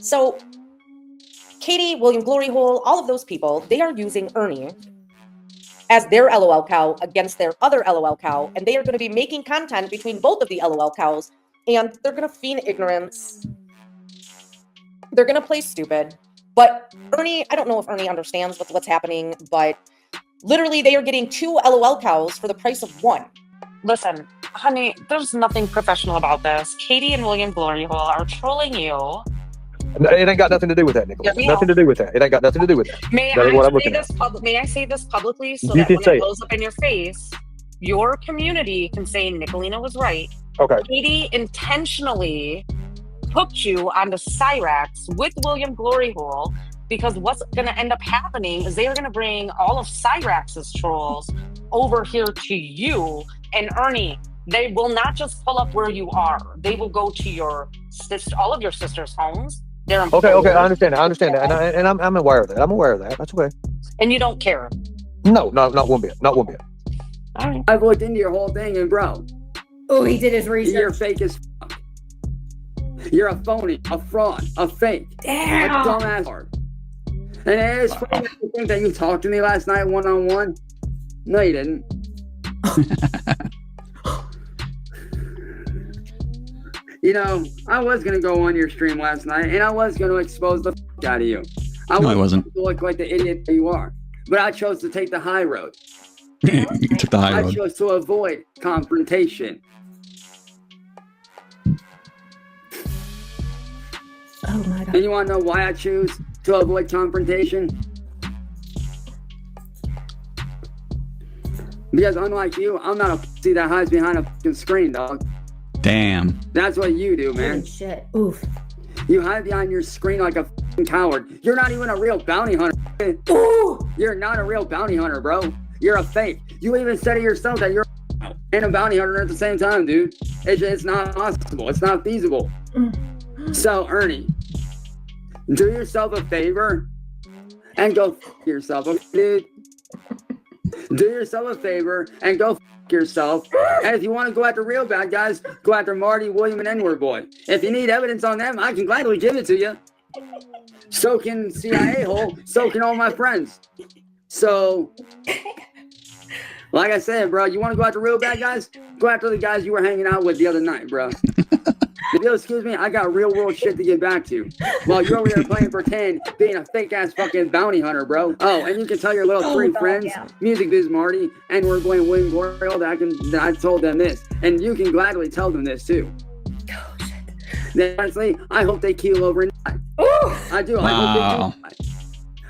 So Katie, William Glory Hole, all of those people, they are using Ernie as their LOL cow against their other LOL cow, and they are going to be making content between both of the LOL cows, and they're going to feign ignorance. They're going to play stupid. But Ernie, I don't know if Ernie understands what's happening, but literally they are getting 2 LOL cows for the price of 1. Listen, honey, there's nothing professional about this. Katie and William Glory Hole are trolling you. It ain't got nothing to do with that, Nicholas. Nothing to do with that. It ain't got nothing to do with that. May I say this publicly so that when it blows up in your face, your community can say Nicolina was right. Okay. Katie intentionally hooked you onto Cyraxx with William Glory Hole because what's going to end up happening is they are going to bring all of Cyraxx's trolls over here to you. And Ernie, they will not just pull up where you are. They will go to all of your sisters' homes. Okay, I understand that, and I'm aware of that. I'm aware of that. That's okay. And you don't care? No, not one bit. Not one bit. All right. I've looked into your whole thing, and bro, he did his research. You're fake as fuck. You're a phony, a fraud, a fake, damn, a dumbass hard. And it is funny to think that you talked to me last night one-on-one. No, you didn't. You know, I was going to go on your stream last night, and I was going to expose the fuck out of you. I wasn't to look like the idiot that you are. But I chose to take the high road. You took the high road. I chose to avoid confrontation. Oh my God. And you want to know why I choose to avoid confrontation? Because unlike you, I'm not a pussy that hides behind a fucking screen, dog. Damn. That's what you do, man. Holy shit. Oof. You hide behind your screen like a fucking coward. You're not even a real bounty hunter. Ooh. You're not a real bounty hunter, bro. You're a fake. You even said it yourself that you're and a bounty hunter at the same time, dude. It's not possible. It's not feasible. So, Ernie, do yourself a favor and go fuck yourself, okay, dude? Do yourself a favor and go fuck yourself. And if you want to go after real bad guys, go after Marty, William, and N-word boy. If you need evidence on them, I can gladly give it to you. So can CIA hole. So can all my friends. So, like I said, bro, you want to go after real bad guys? Go after the guys you were hanging out with the other night, bro. If you'll excuse me, I got real world shit to get back to. While you're over there playing pretend, being a fake ass fucking bounty hunter, bro. Oh, and you can tell your little 3 friends, yeah. Music Biz Marty, and we're going William Glory that I told them this. And you can gladly tell them this too. Oh, shit. Then, honestly, I hope they keel over and die. I do. Wow.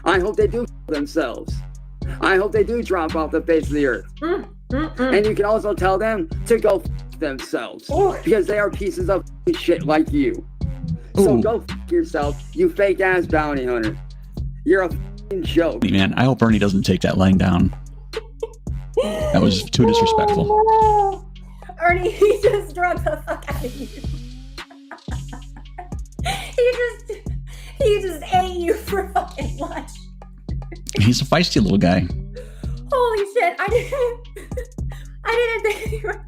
I hope they do themselves. I hope they do drop off the face of the earth. And you can also tell them to go themselves. Because they are pieces of shit like you. So go yourself, you fake ass bounty hunter. You're a joke. Man, I hope Ernie doesn't take that laying down. That was too disrespectful. Ernie, he just drugged the fuck out of you. he just ate you for fucking lunch. He's a feisty little guy. Holy shit, I didn't think you were...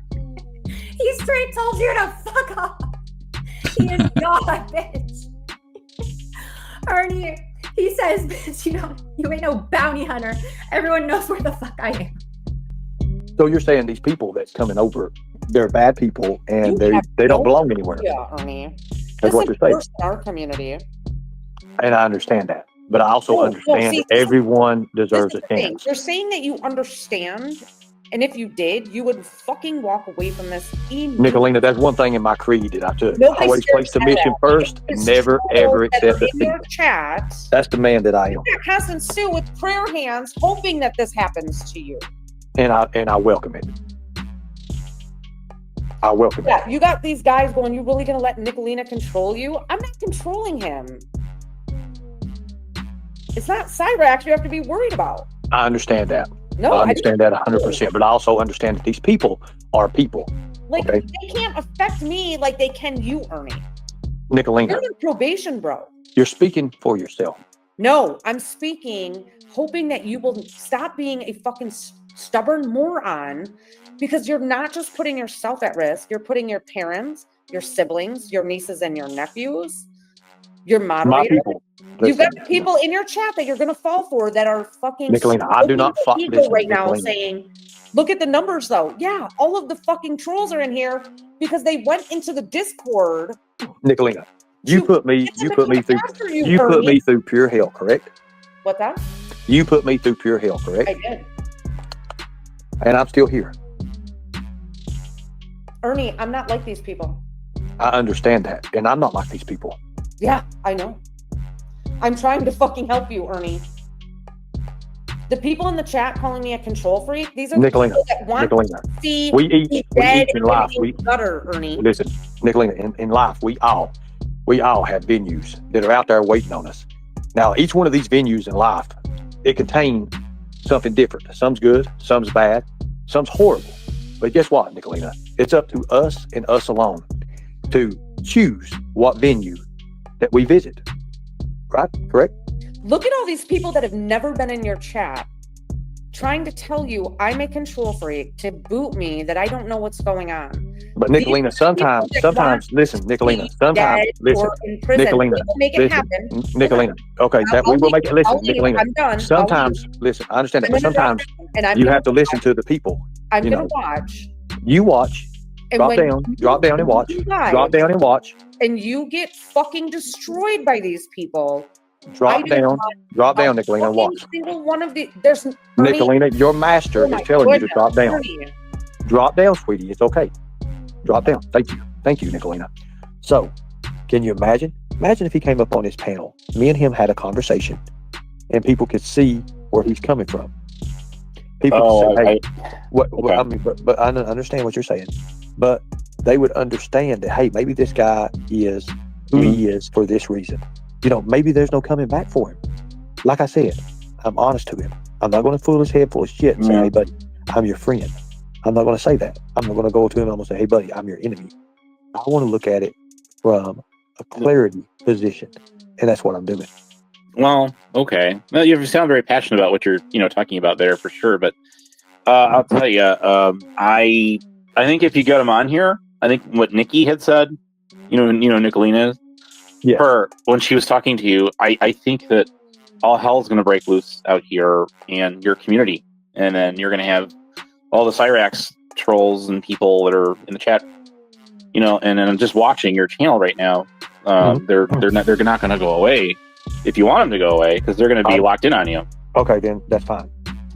He straight told you to fuck off. He is not a bitch. Ernie, he says, bitch, you ain't no bounty hunter. Everyone knows where the fuck I am. So you're saying these people that's coming over, they're bad people and they don't belong anywhere. Yeah, Ernie. That's what you're saying. Our community. And I understand that. But I also understand that everyone deserves a chance. You're saying that you understand, and if you did, you would fucking walk away from this immediately. Nicolina, that's one thing in my creed that I took. Always place the mission first and never, ever accept defeat. That's the man that I am. Constant Sue with prayer hands, hoping that this happens to you. And I welcome it. I welcome it. Yeah, you got these guys going, you really going to let Nicolina control you? I'm not controlling him. It's not Cyraxx you have to be worried about. I understand that. No, I understand that 100%. But I also understand that these people are people. Like, they can't affect me like they can you, Ernie. Nicolina. You're on probation, bro. You're speaking for yourself. No, I'm speaking, hoping that you will stop being a fucking stubborn moron, because you're not just putting yourself at risk. You're putting your parents, your siblings, your nieces, and your nephews. Your My moderator. people. You've Listen, got people in your chat that you're going to fall for that are fucking Nicolina, I do not stroking fuck their ego this right now Nicolina. saying, look at the numbers though. Yeah, all of the fucking trolls are in here because they went into the Discord. Nicolina, you put me Ernie. through pure hell, correct? What's that? You put me through pure hell, correct? I did. And I'm still here. Ernie, I'm not like these people. I understand that. And I'm not like these people. Yeah, I know. I'm trying to fucking help you, Ernie. The people in the chat calling me a control freak, these are Nicolina, people that want Nicolina, to see we each in life. gutter, Ernie. Listen, Nicolina, in life, we all have venues that are out there waiting on us. Now, each one of these venues in life, it contains something different. Some's good, some's bad, some's horrible. But guess what, Nicolina? It's up to us and us alone to choose what venue that we visit. Right? Correct? Look at all these people that have never been in your chat trying to tell you I'm a control freak to boot me, that I don't know what's going on. But Nicolina, sometimes, listen, Nicolina, sometimes, listen, Nicolina, Nicolina, okay, that we will make it, listen, Nicolina, I'm done. sometimes, listen, I understand that, but sometimes you have to listen to the people. I'm going to watch. You watch, drop down and watch, drop down and watch. And you get fucking destroyed by these people. Drop down, Nicolina, and watch. Single one of the, there's Nicolina, your master is telling you to drop down. Drop down, sweetie. It's okay. Drop down. Thank you, Nicolina. So, can you imagine? Imagine if he came up on his panel. Me and him had a conversation, and people could see where he's coming from. People could say, "Hey, what?" I mean, but I understand what you're saying. But they would understand that, hey, maybe this guy is who he is for this reason. You know, maybe there's no coming back for him. Like I said, I'm honest to him. I'm not going to fool his head full of shit and say, hey, buddy, I'm your friend. I'm not going to say that. I'm not going to go to him and I'm going to say, hey, buddy, I'm your enemy. I want to look at it from a clarity position. And that's what I'm doing. Well, okay. Well, you sound very passionate about what you're, talking about there for sure. But I'll tell you, I think if you got him on here, I think what Nikki had said, Nicolina, her, when she was talking to you, I think that all hell's going to break loose out here in your community. And then you're going to have all the Cyraxx trolls and people that are in the chat, and then I'm just watching your channel right now. They're not going to go away if you want them to go away, because they're going to be locked in on you. Okay, then that's fine.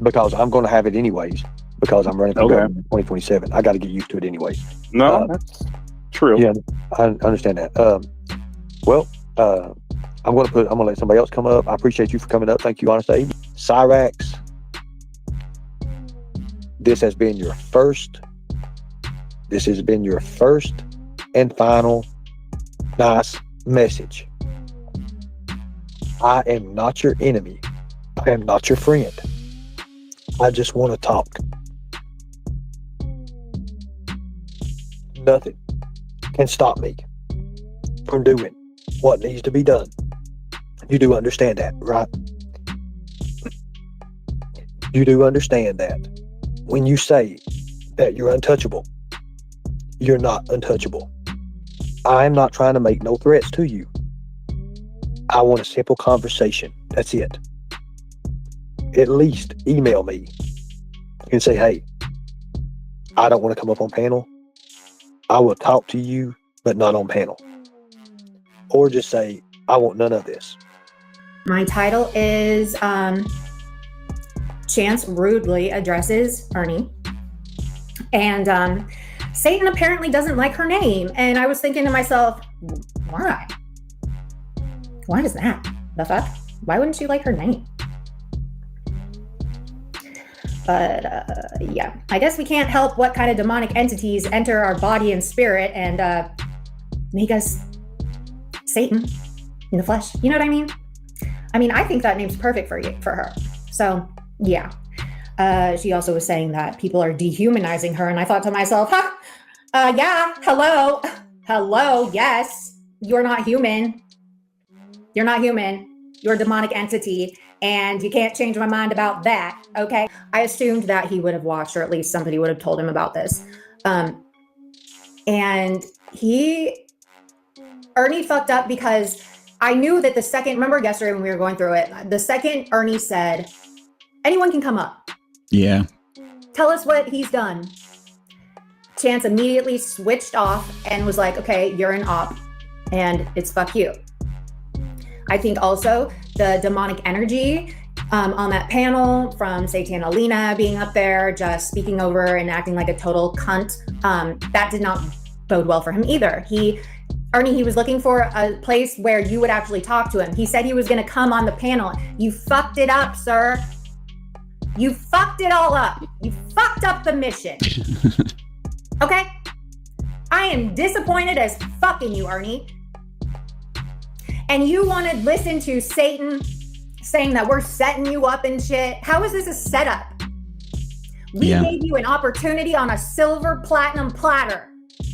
Because I'm going to have it anyways, because I'm running for government in 2027. I got to get used to it anyways. No, that's true. Yeah, I understand that. I'm going to let somebody else come up. I appreciate you for coming up. Thank you, Honest Abe. Cyraxx, this has been your first and final nice message. I am not your enemy. I am not your friend. I just want to talk. Nothing can stop me from doing what needs to be done. You do understand that, right? You do understand that when you say that you're untouchable, you're not untouchable. I'm not trying to make no threats to you. I want a simple conversation. That's it. At least email me and say, hey, I don't want to come up on panel. I will talk to you, but not on panel. Or just say, I want none of this. My title is Chance rudely addresses Ernie. And Satan apparently doesn't like her name. And I was thinking to myself, why? Why is that? The fuck? Why wouldn't you like her name? But yeah, I guess we can't help what kind of demonic entities enter our body and spirit and make us Satan in the flesh. You know what I mean? I think that name's perfect for her. So yeah. She also was saying that people are dehumanizing her, and I thought to myself, yeah, hello, yes, you're not human. You're not human. You're a demonic entity, and you can't change my mind about that, okay? I assumed that he would have watched, or at least somebody would have told him about this. And Ernie fucked up because I knew that the second, remember yesterday when we were going through it, the second Ernie said, anyone can come up. Yeah. Tell us what he's done. Chance immediately switched off and was like, okay, you're an op and it's fuck you. I think also the demonic energy on that panel from Satan Alina being up there, just speaking over and acting like a total cunt, that did not bode well for him either. Ernie, he was looking for a place where you would actually talk to him. He said he was going to come on the panel. You fucked it up, sir. You fucked it all up. You fucked up the mission. Okay? I am disappointed as fucking you, Ernie. And you want to listen to Satan saying that we're setting you up and shit. How is this a setup? We gave you an opportunity on a silver platinum platter.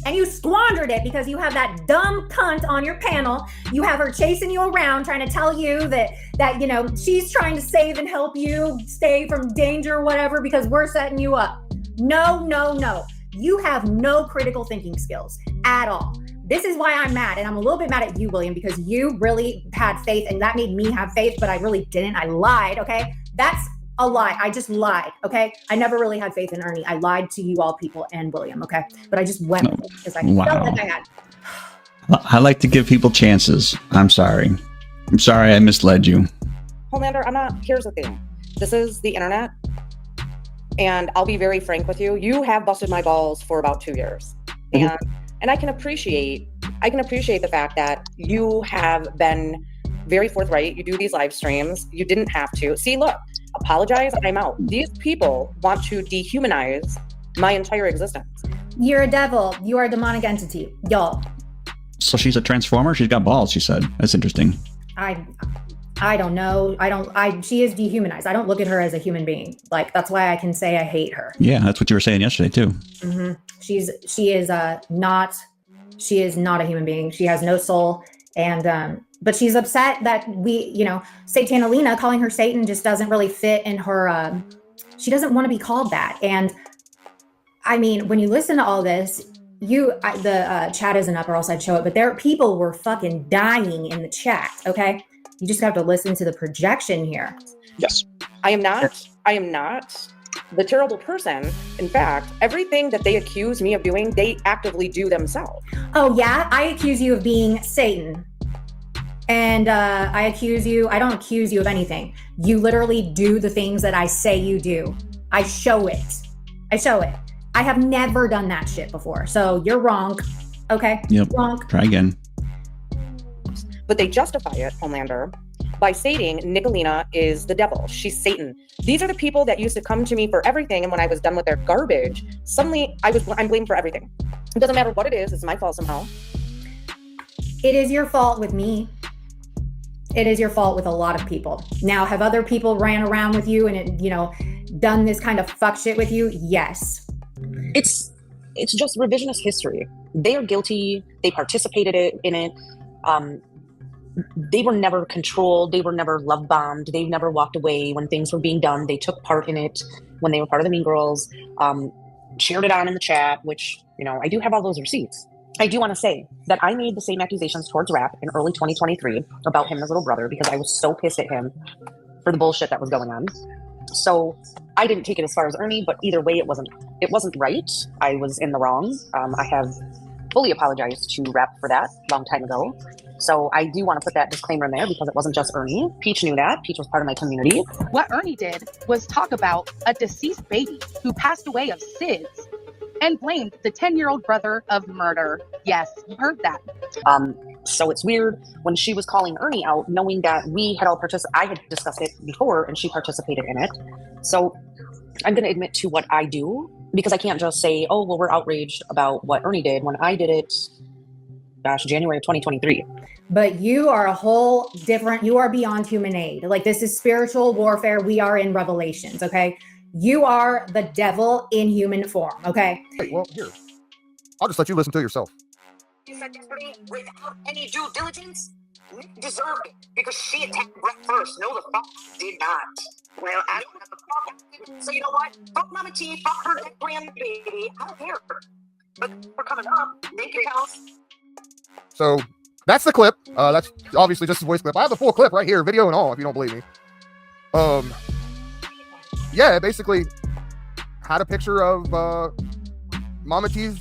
And you squandered it because you have that dumb cunt on your panel. You have her chasing you around, trying to tell you that you know, she's trying to save and help you stay from danger or whatever because we're setting you up. No, no, no. You have no critical thinking skills at all. This is why I'm mad. And I'm a little bit mad at you, William, because you really had faith and that made me have faith, but I really didn't. I lied, okay? That's a lie. I just lied, okay? I never really had faith in Ernie. I lied to you all people and William, okay? But I just went with it because I felt like I had. I like to give people chances. I'm sorry. I'm sorry I misled you. Homelander, here's the thing. This is the internet. And I'll be very frank with you. You have busted my balls for about 2 years. And I can appreciate the fact that you have been very forthright. You do these live streams. You didn't have to. See, look, apologize, I'm out. These people want to dehumanize my entire existence. You're a devil. You are a demonic entity. Y'all. So she's a transformer? She's got balls, she said. That's interesting. I don't know. She is dehumanized. I don't look at her as a human being. Like, that's why I can say I hate her. Yeah, that's what you were saying yesterday too. Mm-hmm. She is not a human being. She has no soul. And, but she's upset that Satan Alina, calling her Satan just doesn't really fit in her, she doesn't want to be called that. And I mean, when you listen to all this, the chat isn't up or else I'd show it, but people were fucking dying in the chat. Okay. You just have to listen to the projection here. Yes. I am not the terrible person. In fact, everything that they accuse me of doing, they actively do themselves. Oh yeah? I accuse you of being Satan. And I don't accuse you of anything. You literally do the things that I say you do. I show it. I have never done that shit before. So you're wrong. Okay? Yep. Wrong. Try again. But they justify it, Homelander, by stating Nicolina is the devil. She's Satan. These are the people that used to come to me for everything, and when I was done with their garbage, suddenly I'm blamed for everything. It doesn't matter what it is, it's my fault somehow. It is your fault with me. It is your fault with a lot of people. Now, have other people ran around with you and done this kind of fuck shit with you? Yes. It's just revisionist history. They are guilty. They participated in it. They were never controlled. They were never love bombed. They never walked away when things were being done. They took part in it when they were part of the Mean Girls, cheered it on in the chat, which, I do have all those receipts. I do want to say that I made the same accusations towards Rap in early 2023 about him and his little brother because I was so pissed at him for the bullshit that was going on. So I didn't take it as far as Ernie, but either way, it wasn't right. I was in the wrong. I have fully apologized to Rap for that a long time ago. So I do want to put that disclaimer in there because it wasn't just Ernie. Peach knew that. Peach was part of my community. What Ernie did was talk about a deceased baby who passed away of SIDS and blamed the 10-year-old brother of murder. Yes, you heard that. So it's weird when she was calling Ernie out, knowing that we had all I had discussed it before and she participated in it. So I'm going to admit to what I do because I can't just say, oh, well, we're outraged about what Ernie did when I did it, January of 2023. But you are you are beyond human aid. Like, this is spiritual warfare. We are in Revelations, okay? You are the devil in human form, okay? Hey, well, here. I'll just let you listen to it yourself. You said yesterday, without any due diligence, Nick deserved it because she attacked Brett first. No, the fuck did not. Well, I don't have the fuck. So you know what? Fuck Mama T, fuck her dead grandbaby. I don't care. But we're coming up. Nick and House. So, That's the clip. That's obviously just a voice clip. I have the full clip right here, video and all, if you don't believe me. Yeah, it basically had a picture of Mama T's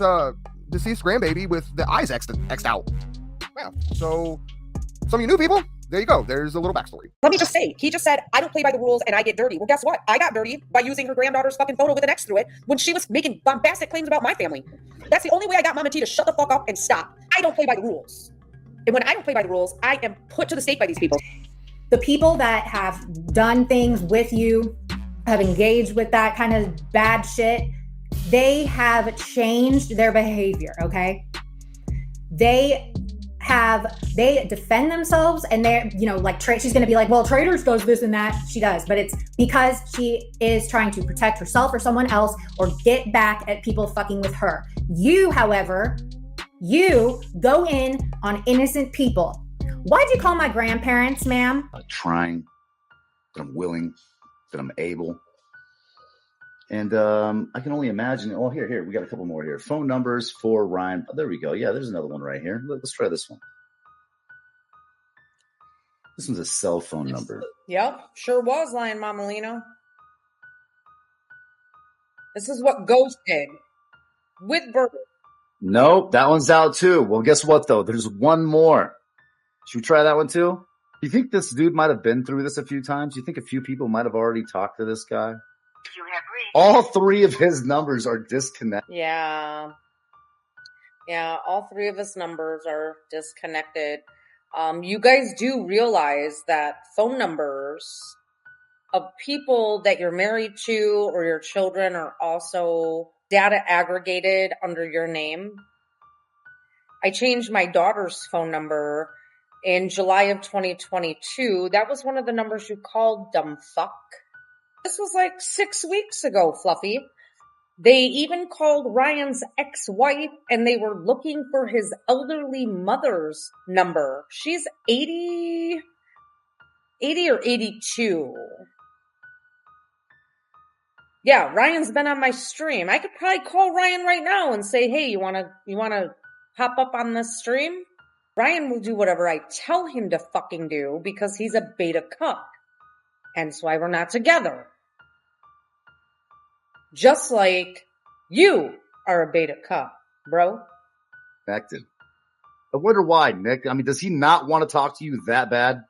deceased grandbaby with the eyes X'd out. Yeah. So some of you new people, there you go. There's a little backstory. Let me just say, he just said, I don't play by the rules and I get dirty. Well, guess what? I got dirty by using her granddaughter's fucking photo with an X through it when she was making bombastic claims about my family. That's the only way I got Mama T to shut the fuck up and stop. I don't play by the rules. And when I don't play by the rules, I am put to the stake by these people. The people that have done things with you, have engaged with that kind of bad shit, they have changed their behavior, okay? They defend themselves, and they're, you know, like, she's going to be like, well, Traders does this and that. She does, but it's because she is trying to protect herself or someone else or get back at people fucking with her. You, however, you go in on innocent people. Why'd you call my grandparents, ma'am? Trying, that I'm willing, that I'm able. And I can only imagine. Oh, here, we got a couple more here. Phone numbers for Ryan. Oh, there we go. Yeah, there's another one right here. Let's try this one. This one's a cell phone number. Yep, sure was, Lion Mamalino. This is what Ghost did with Burger. Nope, that one's out too. Well, guess what though? There's one more. Should we try that one too? Do you think this dude might have been through this a few times? Do you think a few people might have already talked to this guy? All three of his numbers are disconnected. Yeah, all three of his numbers are disconnected. You guys do realize that phone numbers of people that you're married to or your children are also data aggregated under your name. I changed my daughter's phone number in July of 2022. That was one of the numbers you called, dumb fuck. This was like 6 weeks ago, Fluffy. They even called Ryan's ex-wife and they were looking for his elderly mother's number. She's 80 or 82. Yeah, Ryan's been on my stream. I could probably call Ryan right now and say, hey, you wanna hop up on this stream? Ryan will do whatever I tell him to fucking do because he's a beta cuck. Hence why we're not together. Just like you are a beta cuck, bro. Active. I wonder why, Nick. I mean, does he not want to talk to you that bad?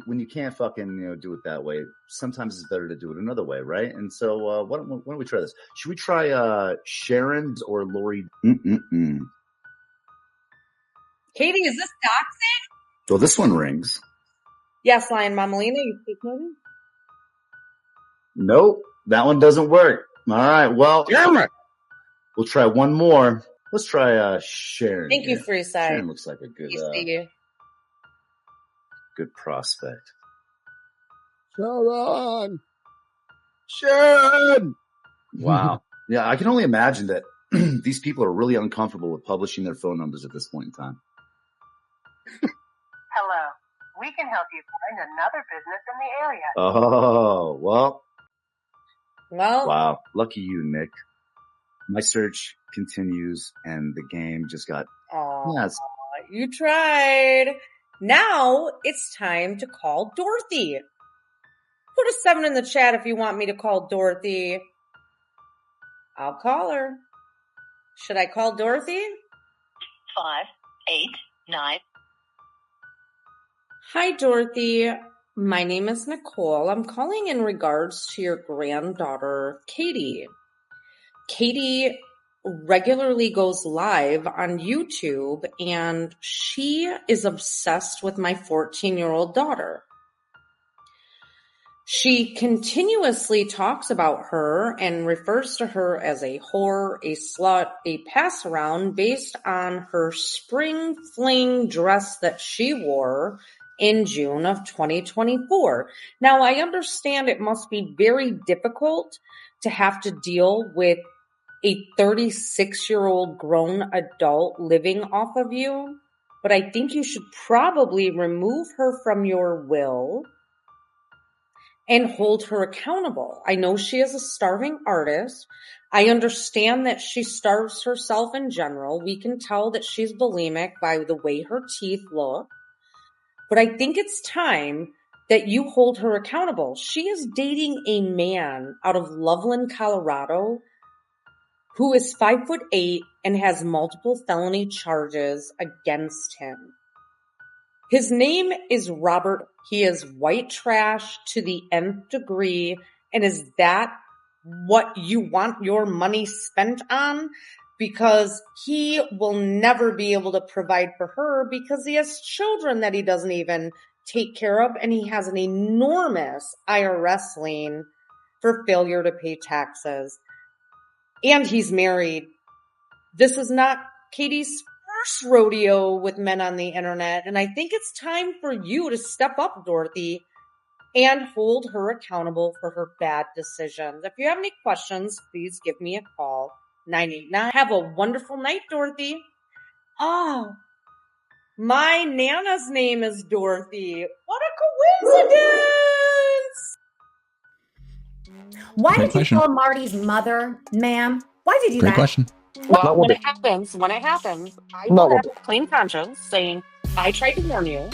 When you can't fucking, do it that way, sometimes it's better to do it another way, right? And so, why don't we try this? Should we try Sharon's or Lori? Katie, is this doxing? So this one rings. Yes, Lion Mamalina, you speak movie? Nope, that one doesn't work. All right, well, damn it. We'll try one more. Let's try Sharon. Thank you, Freeside. Sharon looks like a good prospect. Sharon! Wow. Yeah, I can only imagine that these people are really uncomfortable with publishing their phone numbers at this point in time. Hello. We can help you find another business in the area. Oh, well. Wow. Lucky you, Nick. My search continues and the game just got... You tried. Now it's time to call Dorothy. Put a 7 in the chat if you want me to call Dorothy. I'll call her. Should I call Dorothy? 5, 8, 9. Hi, Dorothy. My name is Nicole. I'm calling in regards to your granddaughter, Katie. Katie regularly goes live on YouTube, and she is obsessed with my 14-year-old daughter. She continuously talks about her and refers to her as a whore, a slut, a pass-around based on her spring fling dress that she wore in June of 2024. Now, I understand it must be very difficult to have to deal with a 36-year-old grown adult living off of you, but I think you should probably remove her from your will and hold her accountable. I know she is a starving artist. I understand that she starves herself in general. We can tell that she's bulimic by the way her teeth look. But I think it's time that you hold her accountable. She is dating a man out of Loveland, Colorado, who is 5'8" and has multiple felony charges against him. His name is Robert. He is white trash to the nth degree. And is that what you want your money spent on? Because he will never be able to provide for her because he has children that he doesn't even take care of. And he has an enormous IRS lien for failure to pay taxes. And he's married. This is not Katie's first rodeo with men on the internet. And I think it's time for you to step up, Dorothy, and hold her accountable for her bad decisions. If you have any questions, please give me a call. 989. Have a wonderful night, Dorothy. Oh, my Nana's name is Dorothy. What a coincidence! Why Great did question. you call Marty's mother, ma'am? Why did you do Great that? question. Well, when it happens, I Not will one have a clean conscience saying, I tried to warn you,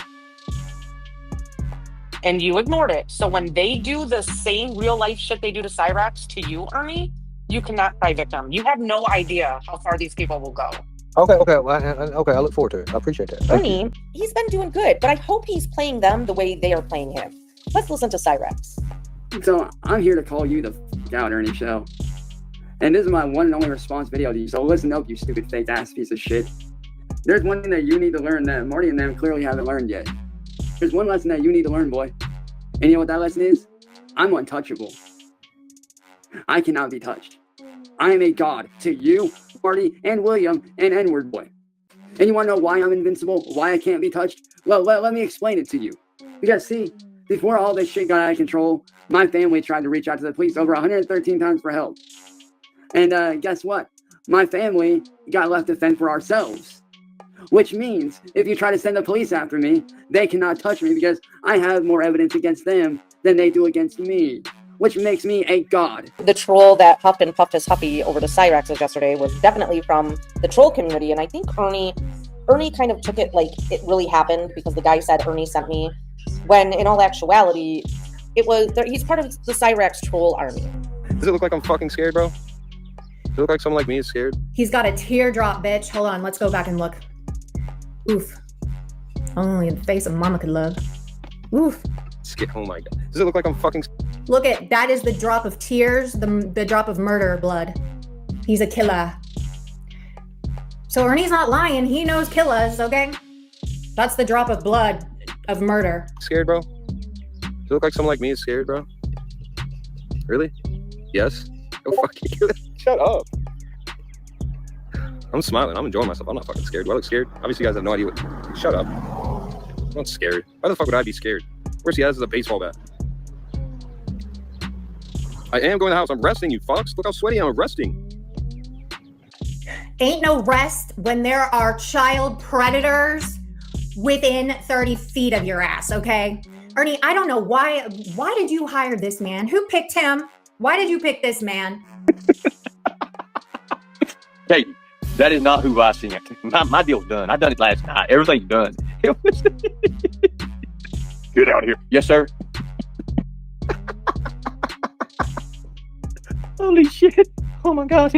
and you ignored it. So when they do the same real life shit they do to Cyraxx to you, Ernie, you cannot cry victim. You have no idea how far these people will go. Okay, I look forward to it. I appreciate that. Thank you. Ernie, he's been doing good, but I hope he's playing them the way they are playing him. Let's listen to Cyraxx. So I'm here to call you the f*** out, Ernie Show. And this is my one and only response video to you, so listen up, you stupid fake ass piece of shit. There's one thing that you need to learn that Marty and them clearly haven't learned yet. There's one lesson that you need to learn, boy. And you know what that lesson is? I'm untouchable. I cannot be touched. I am a god to you, Marty, and William, and N-word boy. And you want to know why I'm invincible? Why I can't be touched? Well, let me explain it to you. Because see, before all this shit got out of control, my family tried to reach out to the police over 113 times for help. And guess what? My family got left to fend for ourselves. Which means if you try to send the police after me, they cannot touch me because I have more evidence against them than they do against me. Which makes me a god. The troll that huffed and puffed his huffy over to Cyraxx yesterday was definitely from the troll community. And I think Ernie kind of took it like it really happened because the guy said Ernie sent me, when in all actuality, he's part of the Cyraxx troll army. Does it look like I'm fucking scared, bro? Does it look like someone like me is scared? He's got a teardrop, bitch. Hold on, let's go back and look. Oof. Only the face of mama could love. Oof. Oh my god. Does it look like I'm fucking... Look at, that is the drop of tears, the drop of murder blood. He's a killer. So Ernie's not lying. He knows killers, okay? That's the drop of blood of murder. Scared, bro? Does it look like someone like me is scared, bro? Really? Yes? Go fucking kill it. Shut up. I'm smiling. I'm enjoying myself. I'm not fucking scared. Do I look scared? Obviously, you guys have no idea what... Shut up. I'm not scared. Why the fuck would I be scared? Worst he has is a baseball bat. I am going to the house. I'm resting, you fucks. Look how sweaty I'm resting. Ain't no rest when there are child predators within 30 feet of your ass, okay? Ernie, I don't know why did you hire this man? Who picked him? Why did you pick this man? Hey, that is not who I seen. My deal's done. I done it last night. Everything's done. Get out of here. Yes, sir. Holy shit. Oh my god.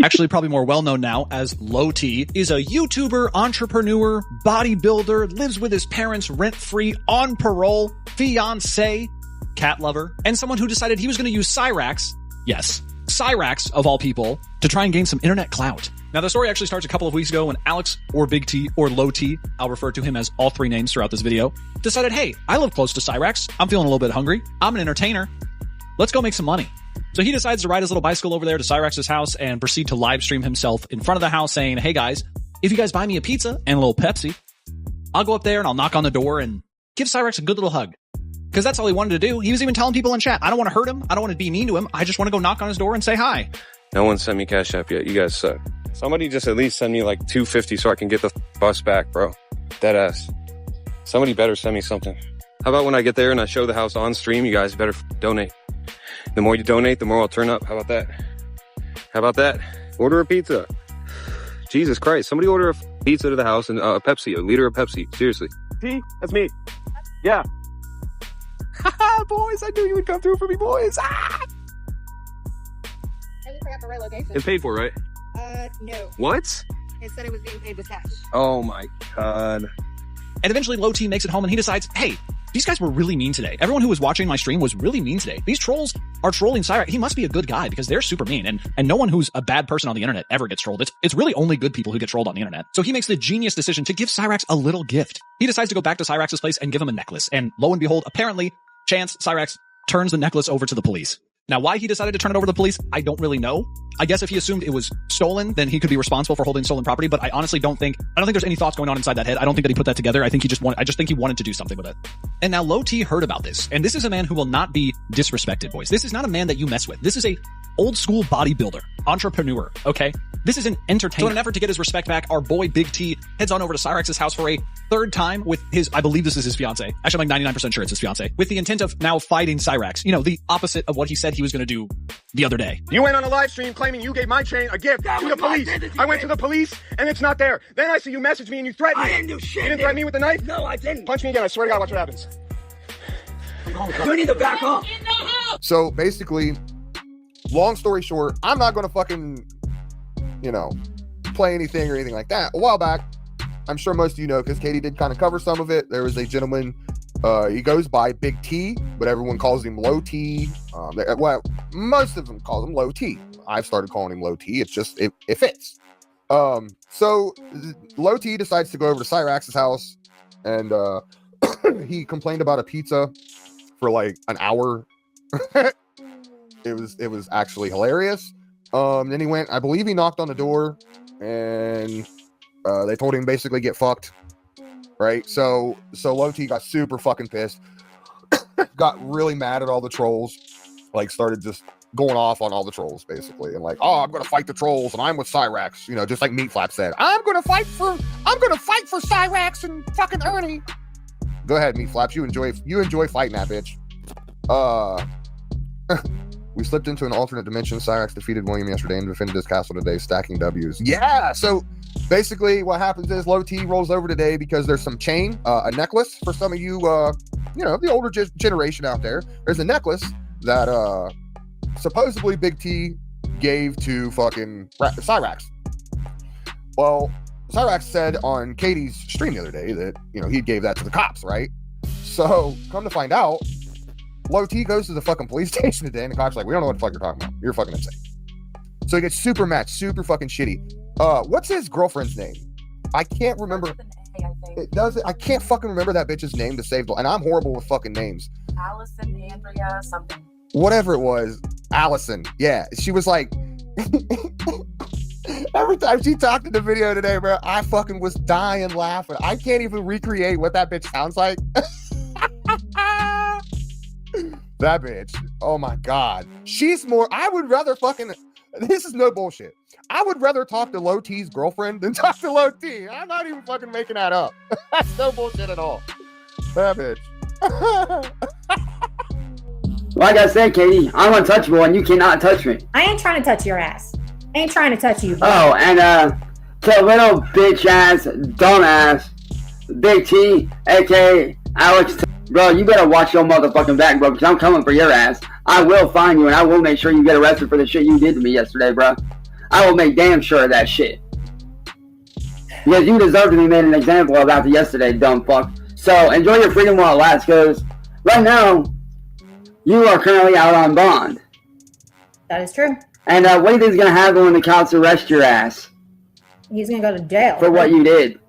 Actually, probably more well-known now as LkEski, is a YouTuber, entrepreneur, bodybuilder, lives with his parents rent-free, on parole, fiancé, cat lover, and someone who decided he was going to use Cyraxx, yes, Cyraxx of all people, to try and gain some internet clout. Now, the story actually starts a couple of weeks ago when Alex, or Big T, or LkEski, I'll refer to him as all three names throughout this video, decided, hey, I live close to Cyraxx, I'm feeling a little bit hungry, I'm an entertainer, let's go make some money. So he decides to ride his little bicycle over there to Cyraxx's house and proceed to live stream himself in front of the house saying, hey guys, if you guys buy me a pizza and a little Pepsi, I'll go up there and I'll knock on the door and give Cyraxx a good little hug. Because that's all he wanted to do. He was even telling people in chat, I don't want to hurt him, I don't want to be mean to him, I just want to go knock on his door and say hi. No one sent me Cash App yet. You guys suck. Somebody just at least send me like $250 so I can get the bus back, bro. Deadass. Somebody better send me something. How about when I get there and I show the house on stream, you guys better donate. The more you donate, the more I'll turn up. How about that? How about that? Order a pizza. Jesus Christ. Somebody order a pizza to the house and a Pepsi, a liter of Pepsi. Seriously. T, that's me. Yeah. Boys, I knew you would come through for me, boys. Ah! I just forgot the right location. It's paid for, right? No. What? It said it was being paid with cash. Oh my God. And eventually LkEski makes it home and he decides, hey, these guys were really mean today. Everyone who was watching my stream was really mean today. These trolls are trolling Cyraxx. He must be a good guy because they're super mean. And no one who's a bad person on the internet ever gets trolled. It's really only good people who get trolled on the internet. So he makes the genius decision to give Cyraxx a little gift. He decides to go back to Cyraxx's place and give him a necklace. And lo and behold, apparently, chance, Cyraxx turns the necklace over to the police. Now, why he decided to turn it over to the police, I don't really know. I guess if he assumed it was stolen, then he could be responsible for holding stolen property, but I honestly don't think there's any thoughts going on inside that head. I don't think that he put that together. I just think he wanted to do something with it. And now LkEski heard about this, and this is a man who will not be disrespected, boys. This is not a man that you mess with. This is a old school bodybuilder, entrepreneur, okay? This is an entertainer. So in an effort to get his respect back, our boy Big T heads on over to Cyraxx's house for a third time with his, I believe this is his fiance. Actually, I'm like 99% sure it's his fiance. With the intent of now fighting Cyraxx. You know, the opposite of what he said he was going to do the other day. You went on a live stream claiming you gave my chain a gift to the police. I went to the police and it's not there. Then I see you message me and you threatened me. I didn't do shit. You didn't threaten me with the knife? No, I didn't. Punch me again. I swear to God, watch what happens. You need to back off. So basically, long story short, I'm not going to fucking, play anything or anything like that. A while back, I'm sure most of you know, because Katie did kind of cover some of it. There was a gentleman, he goes by Big T, but everyone calls him Low T. Well, most of them call him Low T. I've started calling him Low T. It's just, it fits. So Low T decides to go over to Cyraxx's house, and he complained about a pizza for like an hour. It was actually hilarious. Then he went, I believe he knocked on the door, and they told him basically get fucked, right? So Low T got super fucking pissed, got really mad at all the trolls, like started just going off on all the trolls basically, and like, oh, I'm gonna fight the trolls, and I'm with Cyraxx, just like Meat Flap said, I'm gonna fight for Cyraxx and fucking Ernie. Go ahead, Meat Flaps, you enjoy fighting that bitch. We slipped into an alternate dimension. Cyraxx defeated William yesterday and defended his castle today, stacking W's. Yeah, so basically what happens is Low T rolls over today because there's some chain, a necklace for some of you, the older generation out there. There's a necklace that supposedly Big T gave to fucking Cyraxx. Well, Cyraxx said on Katie's stream the other day that, he gave that to the cops, right? So come to find out, Low T goes to the fucking police station today, and the cops are like, we don't know what the fuck you're talking about. You're fucking insane. So he gets super mad, super fucking shitty. What's his girlfriend's name? I can't remember. I can't fucking remember that bitch's name to save the. And I'm horrible with fucking names. Allison, Andrea, something. Whatever it was, Allison. Yeah, she was like. Every time she talked in the video today, bro, I fucking was dying laughing. I can't even recreate what that bitch sounds like. That bitch. Oh my God. She's more. I would rather fucking. This is no bullshit. I would rather talk to Low T's girlfriend than talk to Low T. I'm not even fucking making that up. That's no bullshit at all. That bitch. Like I said, Katie, I'm untouchable and you cannot touch me. I ain't trying to touch your ass. I ain't trying to touch you. Bro. Oh, and to little bitch ass, dumbass, Big T, aka Alex. Bro, you better watch your motherfucking back, bro, because I'm coming for your ass. I will find you, and I will make sure you get arrested for the shit you did to me yesterday, bro. I will make damn sure of that shit. Because you deserve to be made an example of after yesterday, dumb fuck. So, enjoy your freedom while it lasts, because right now, you are currently out on bond. That is true. And what do you think is going to happen when the cops arrest your ass? He's going to go to jail. For what you did.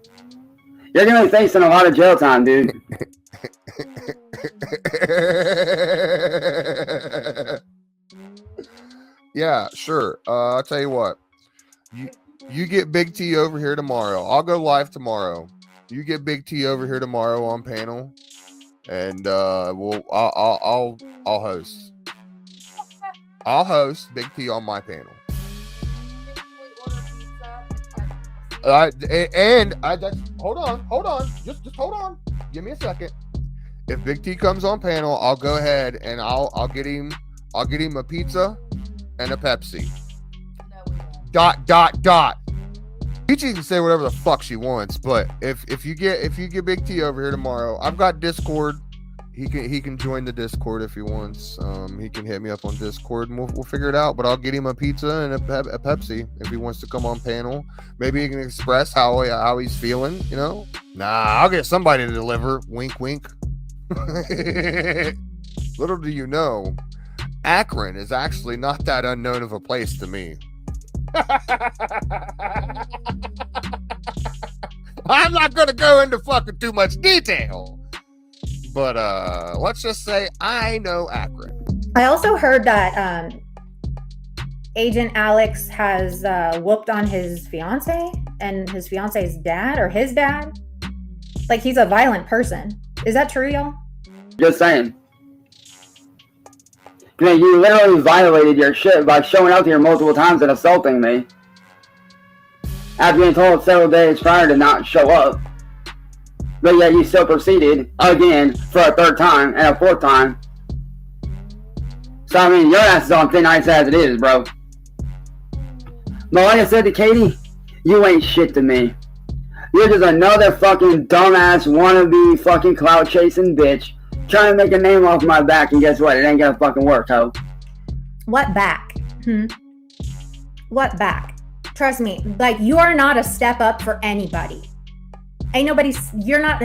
You're going to be facing a lot of jail time, dude. Yeah, sure. I'll tell you what. You get Big T over here tomorrow. I'll go live tomorrow. You get Big T over here tomorrow on panel, and I'll host. I'll host Big T on my panel. Hold on. Just hold on. Give me a second. If Big T comes on panel, I'll go ahead and I'll get him a pizza and a Pepsi. Dot. Peachy can say whatever the fuck she wants, but if you get Big T over here tomorrow, I've got Discord. He can join the Discord if he wants. He can hit me up on Discord and we'll figure it out. But I'll get him a pizza and a Pepsi if he wants to come on panel. Maybe he can express how he's feeling. You know, I'll get somebody to deliver. Wink, wink. Little do you know, Akron is actually not that unknown of a place to me. I'm not gonna go into fucking too much detail, but let's just say I know Akron. I also heard that Agent Alex has whooped on his fiance and his fiance's dad or his dad. Like, he's a violent person. Is that true, y'all? Just saying. Man, you literally violated your shit by showing up here multiple times and assaulting me. After being told several days prior to not show up. But yet you still proceeded again for a third time and a fourth time. So I mean, your ass is on thin ice as it is, bro. But like I said to Katie, you ain't shit to me. You're just another fucking dumbass wannabe fucking clout chasing bitch trying to make a name off my back, and guess what? It ain't gonna fucking work, ho. What back? What back? Trust me, like, you are not a step up for anybody. Ain't nobody, you're not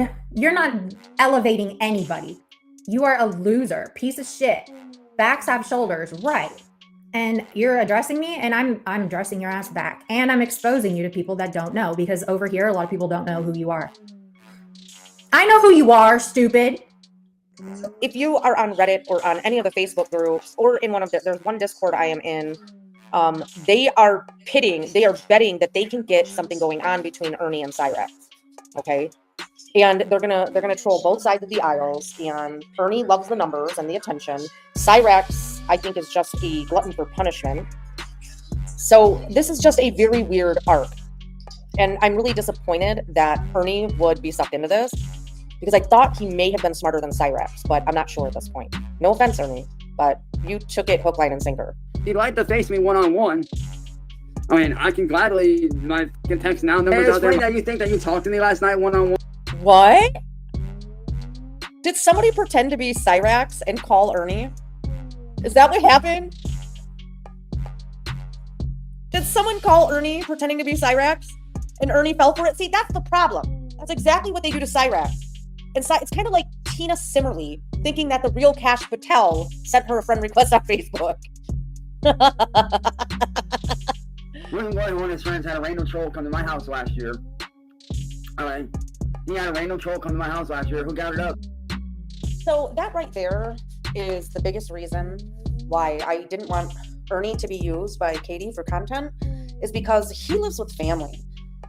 elevating anybody. You are a loser, piece of shit. Backs have shoulders, right? And you're addressing me, and I'm addressing your ass back. And I'm exposing you to people that don't know, because over here, a lot of people don't know who you are. I know who you are, stupid. If you are on Reddit or on any of the Facebook groups or in one of there's one Discord I am in, they are betting that they can get something going on between Ernie and Cyraxx. Okay. And they're gonna troll both sides of the aisles, and Ernie loves the numbers and the attention. Cyraxx, I think, is just a glutton for punishment. So this is just a very weird arc. And I'm really disappointed that Ernie would be sucked into this, because I thought he may have been smarter than Cyraxx, but I'm not sure at this point. No offense, Ernie, but you took it hook, line, and sinker. You'd like to face me one-on-one. I mean, I can gladly, my text now numbers out there. That you think that you talked to me last night one-on-one. What? Did somebody pretend to be Cyraxx and call Ernie? Is that what happened? Did someone call Ernie pretending to be Cyraxx and Ernie fell for it? See, that's the problem. That's exactly what they do to Cyraxx. And it's kind of like Tina Simmerly thinking that the real Cash Patel sent her a friend request on Facebook. One of his friends had a random troll come to my house last year. Alright. He had a random troll come to my house last year. Who got it up? So that right there is the biggest reason why I didn't want Ernie to be used by Katie for content, is because he lives with family.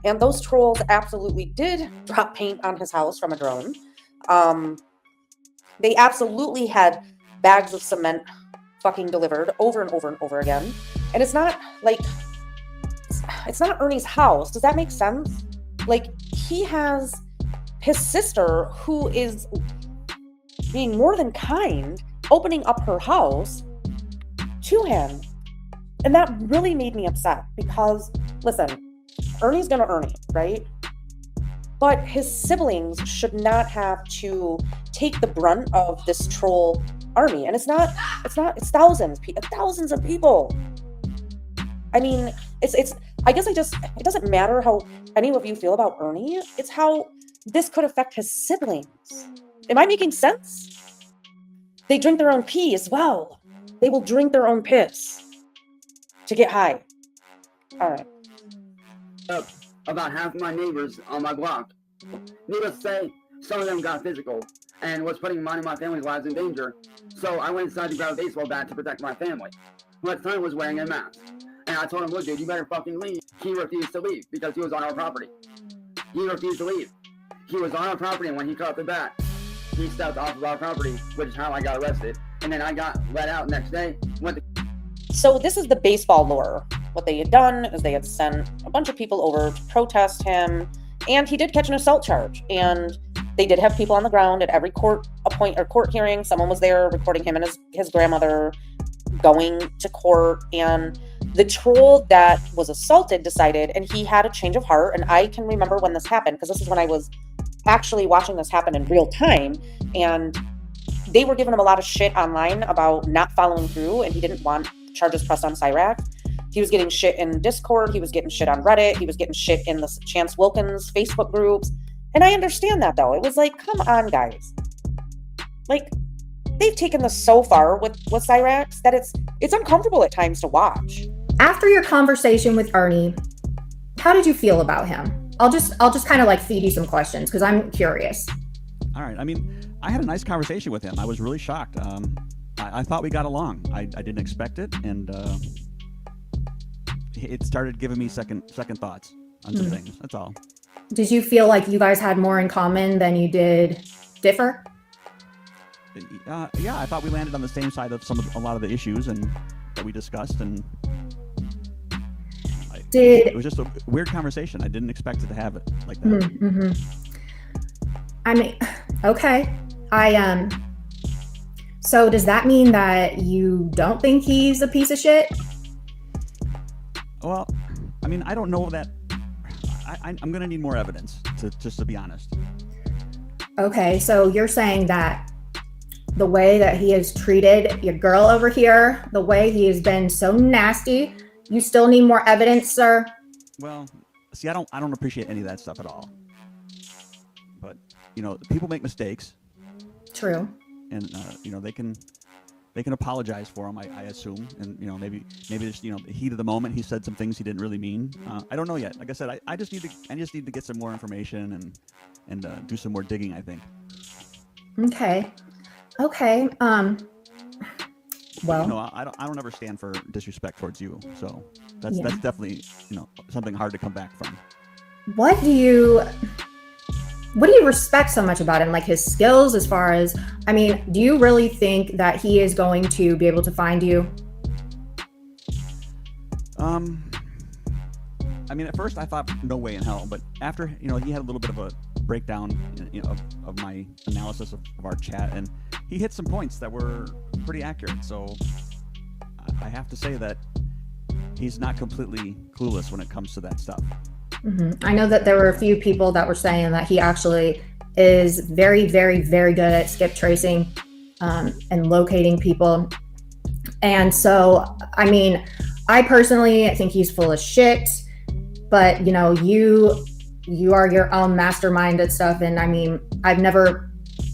And those trolls absolutely did drop paint on his house from a drone. They absolutely had bags of cement fucking delivered over and over and over again. And it's not like, it's not Ernie's house. Does that make sense? Like, he has his sister, who is being more than kind, opening up her house to him. And that really made me upset, because, listen, Ernie's gonna Ernie, right? But his siblings should not have to take the brunt of this troll army. And it's thousands of people. I mean, I guess it doesn't matter how any of you feel about Ernie. It's how this could affect his siblings. Am I making sense? They drink their own pee as well. They will drink their own piss to get high. All right. About half of my neighbors on my block. Needless to say, some of them got physical and was putting mine and my family's lives in danger. So I went inside to grab a baseball bat to protect my family, who at the time was wearing a mask. And I told him, look, dude, you better fucking leave. He refused to leave because he was on our property. He refused to leave. He was on our property, and when he caught the bat, he stepped off of our property, which is how I got arrested. And then I got let out next day. So this is the baseball lore. what they had done is they had sent a bunch of people over to protest him, and he did catch an assault charge. And they did have people on the ground at every court hearing. Someone was there recording him and his grandmother going to court. And the troll that was assaulted decided, and he had a change of heart. And I can remember when this happened, because this is when I was actually watching this happen in real time. And they were giving him a lot of shit online about not following through, and he didn't want charges pressed on Cyraxx. He was getting shit in Discord. He was getting shit on Reddit. He was getting shit in the Chance Wilkins Facebook groups. And I understand that, though. It was like, come on, guys. Like, they've taken this so far with Cyraxx that it's uncomfortable at times to watch. After your conversation with Ernie, how did you feel about him? I'll just kind of like feed you some questions because I'm curious. All right. I mean, I had a nice conversation with him. I was really shocked. I thought we got along. I didn't expect it, and it started giving me second thoughts on some things. That's all. Did you feel like you guys had more in common than you did differ? Yeah, I thought we landed on the same side of a lot of the issues and that we discussed, and it was just a weird conversation. I didn't expect it to have it like that. I mean, okay. So does that mean that you don't think he's a piece of shit? Well, I mean, I don't know that. I'm gonna need more evidence to be honest. Okay, so you're saying that the way that he has treated your girl over here, the way he has been so nasty, you still need more evidence, sir? Well, see, I don't appreciate any of that stuff at all. But people make mistakes. True. And they can apologize for them, I assume, and maybe just the heat of the moment he said some things he didn't really mean. I don't know yet. Like I said, I just need to get some more information and do some more digging, I think. Okay. Well, I don't ever stand for disrespect towards you, so that's definitely something hard to come back from. What do you respect so much about him? Like his skills, as far as, I mean, do you really think that he is going to be able to find you? I mean, at first I thought no way in hell, but after he had a little bit of a breakdown of my analysis of our chat, and he hit some points that were pretty accurate. So I have to say that he's not completely clueless when it comes to that stuff. I know that there were a few people that were saying that he actually is very, very, very good at skip tracing and locating people. And so, I mean, I personally think he's full of shit, but you are your own mastermind at stuff. And I mean,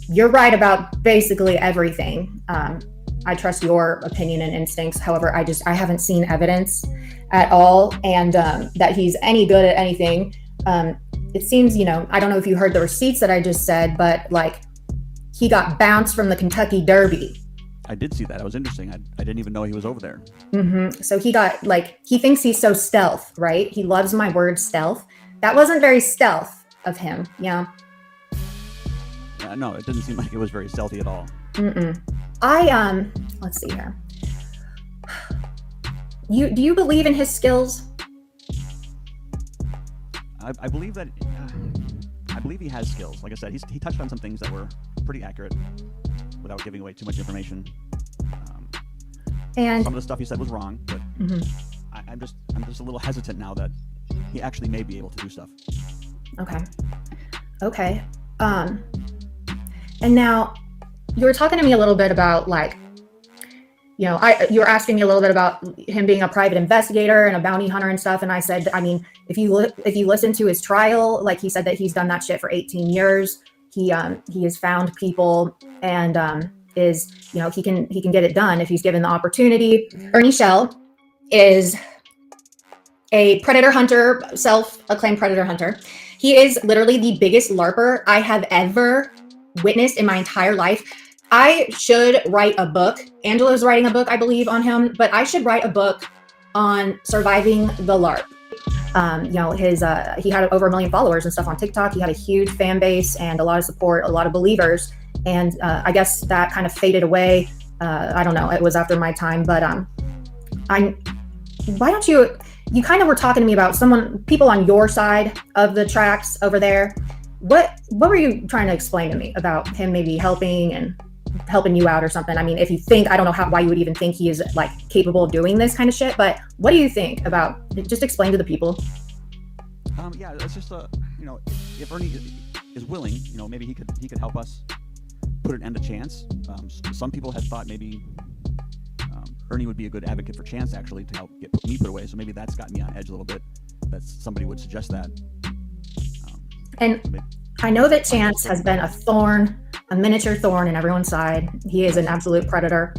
you're right about basically everything. I trust your opinion and instincts. However, I haven't seen evidence at all, and that he's any good at anything. It seems, I don't know if you heard the receipts that I just said, but like he got bounced from the Kentucky Derby. I did see that. It was interesting. I didn't even know he was over there. So he got he thinks he's so stealth, right? He loves my word stealth. That wasn't very stealth of him. Yeah. No, it didn't seem like it was very stealthy at all. Let's see here. Do you believe in his skills? I believe that. I believe he has skills. Like I said, he touched on some things that were pretty accurate, without giving away too much information. And some of the stuff he said was wrong, but I'm just a little hesitant now that he actually may be able to do stuff. Okay. And now you were talking to me a little bit about you were asking me a little bit about him being a private investigator and a bounty hunter and stuff. And I said, I mean, if you listen to his trial, like he said that he's done that shit for 18 years. He has found people and he can get it done if he's given the opportunity. Ernie Shell is a predator hunter, self-acclaimed predator hunter. He is literally the biggest LARPer I have ever witnessed in my entire life. I should write a book. Angela's writing a book, I believe, on him, but I should write a book on surviving the LARP. He had over 1 million followers and stuff on TikTok. He had a huge fan base and a lot of support, a lot of believers. And I guess that kind of faded away. I don't know. It was after my time, but why don't you, you kind of were talking to me about people on your side of the tracks over there. What were you trying to explain to me about him maybe helping you out or something? I mean, if you think, I don't know why you would even think he is like capable of doing this kind of shit, but what do you think about, just explain to the people. Yeah, it's just if Ernie is willing, maybe he could help us put an end to Chance. Some people had thought maybe Ernie would be a good advocate for Chance, actually, to help get me put away. So maybe that's got me on edge a little bit, that somebody would suggest that. And I know that Chance has been a miniature thorn in everyone's side. He is an absolute predator.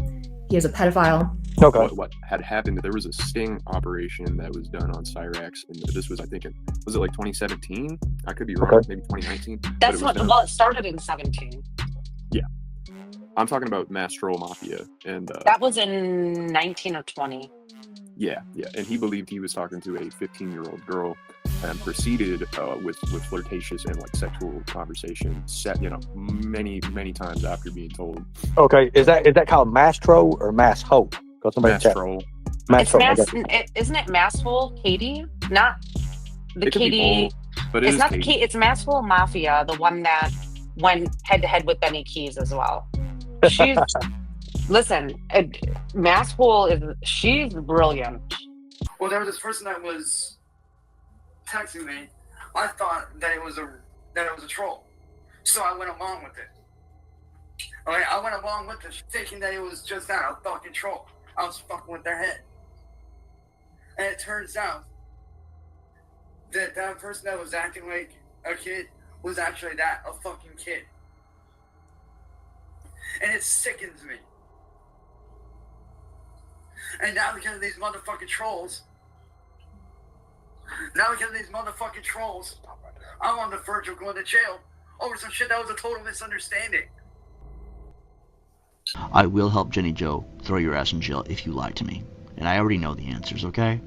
He is a pedophile. Okay. What had happened, there was a sting operation that was done on Cyraxx, and this was, I think, was it like 2017? I could be wrong, Okay. maybe 2019. That's it started in 17. Yeah. I'm talking about Mass Troll Mafia, and That was in 19 or 20. yeah, and he believed he was talking to a 15-year-old girl, and proceeded with flirtatious and like sexual conversation, many times after being told. Okay, is that called mass troll or mass hoe? Mass troll. It's isn't it Masshole Katie? Not the It could be Katie. both, but it It's is not Katie. the Katie. It's Masshole Mafia, the one that went head to head with Benny Keys as well. She's listen. Masshole she's brilliant. Well, there was this person that was texting me. I thought that it was a troll, so I went along with it. Okay, I went along with it, thinking that it was just that, a fucking troll. I was fucking with their head, and it turns out that that person that was acting like a kid was actually a fucking kid, and it sickens me. And now because of these motherfucking trolls, I'm on the verge of going to jail over some shit that was a total misunderstanding. I will help Jenny Joe throw your ass in jail if you lie to me. And I already know the answers, okay?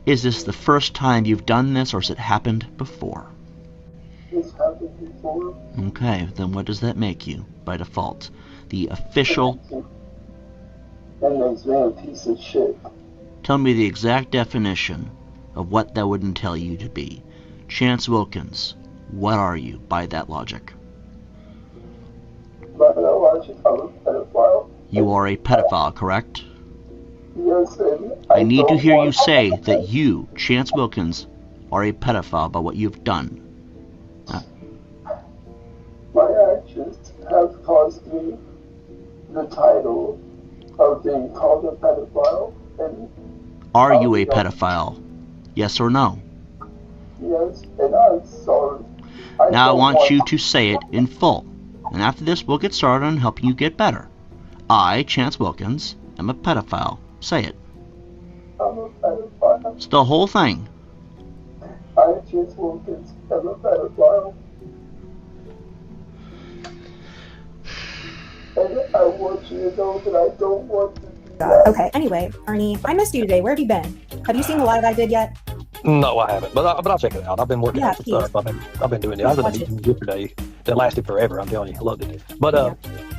Is this the first time you've done this, or has it happened before? It's happened before. Okay, then what does that make you, by default? The official... And makes me a piece of shit. Tell me the exact definition of what that would entail you to be. Chance Wilkins, what are you, by that logic? By that logic, I'm a pedophile. You are a pedophile, correct? Yes, and I need to hear you say that you, Chance Wilkins, are a pedophile by what you've done. My actions have caused me the title of being called a pedophile, and Are you a pedophile? Yes or no? yes, and I'm sorry. Now I want you to say it in full. And after this, we'll get started on helping you get better. I, Chance Wilkins, am a pedophile. Say it. I'm a pedophile. It's the whole thing. I, Chance Wilkins, am a pedophile. And I want you to know that I don't want to do that. Okay. Anyway, Ernie, I missed you today. Where have you been? Have you seen the live I did yet? No, I haven't, but I'll check it out. I've been working on some Yeah, stuff. I've been doing it. I was in a meeting yesterday that lasted forever. I'm telling you, I loved it. But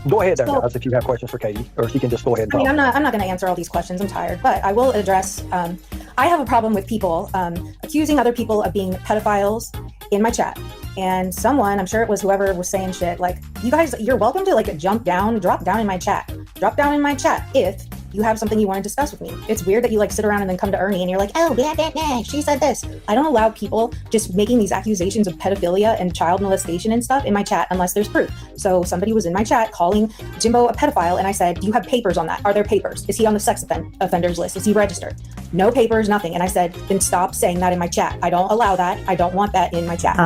go ahead there, So- guys, if you have questions for Katie, or she can just go ahead and I mean, talk. I'm not going to answer all these questions. I'm tired, but I will address. I have a problem with people accusing other people of being pedophiles in my chat. And someone, I'm sure it was whoever was saying shit, like, you guys, you're welcome to like drop down in my chat. Drop down in my chat if you have something you want to discuss with me. It's weird that you like sit around and then come to Ernie and you're like, oh, blah, blah, blah, she said this. I don't allow people just making these accusations of pedophilia and child molestation and stuff in my chat unless there's proof. So somebody was in my chat calling Jimbo a pedophile, and I said, do you have papers on that? Are there papers? Is he on the sex offenders list? Is he registered? No papers, nothing. And I said, then stop saying that in my chat. I don't allow that. I don't want that in my chat.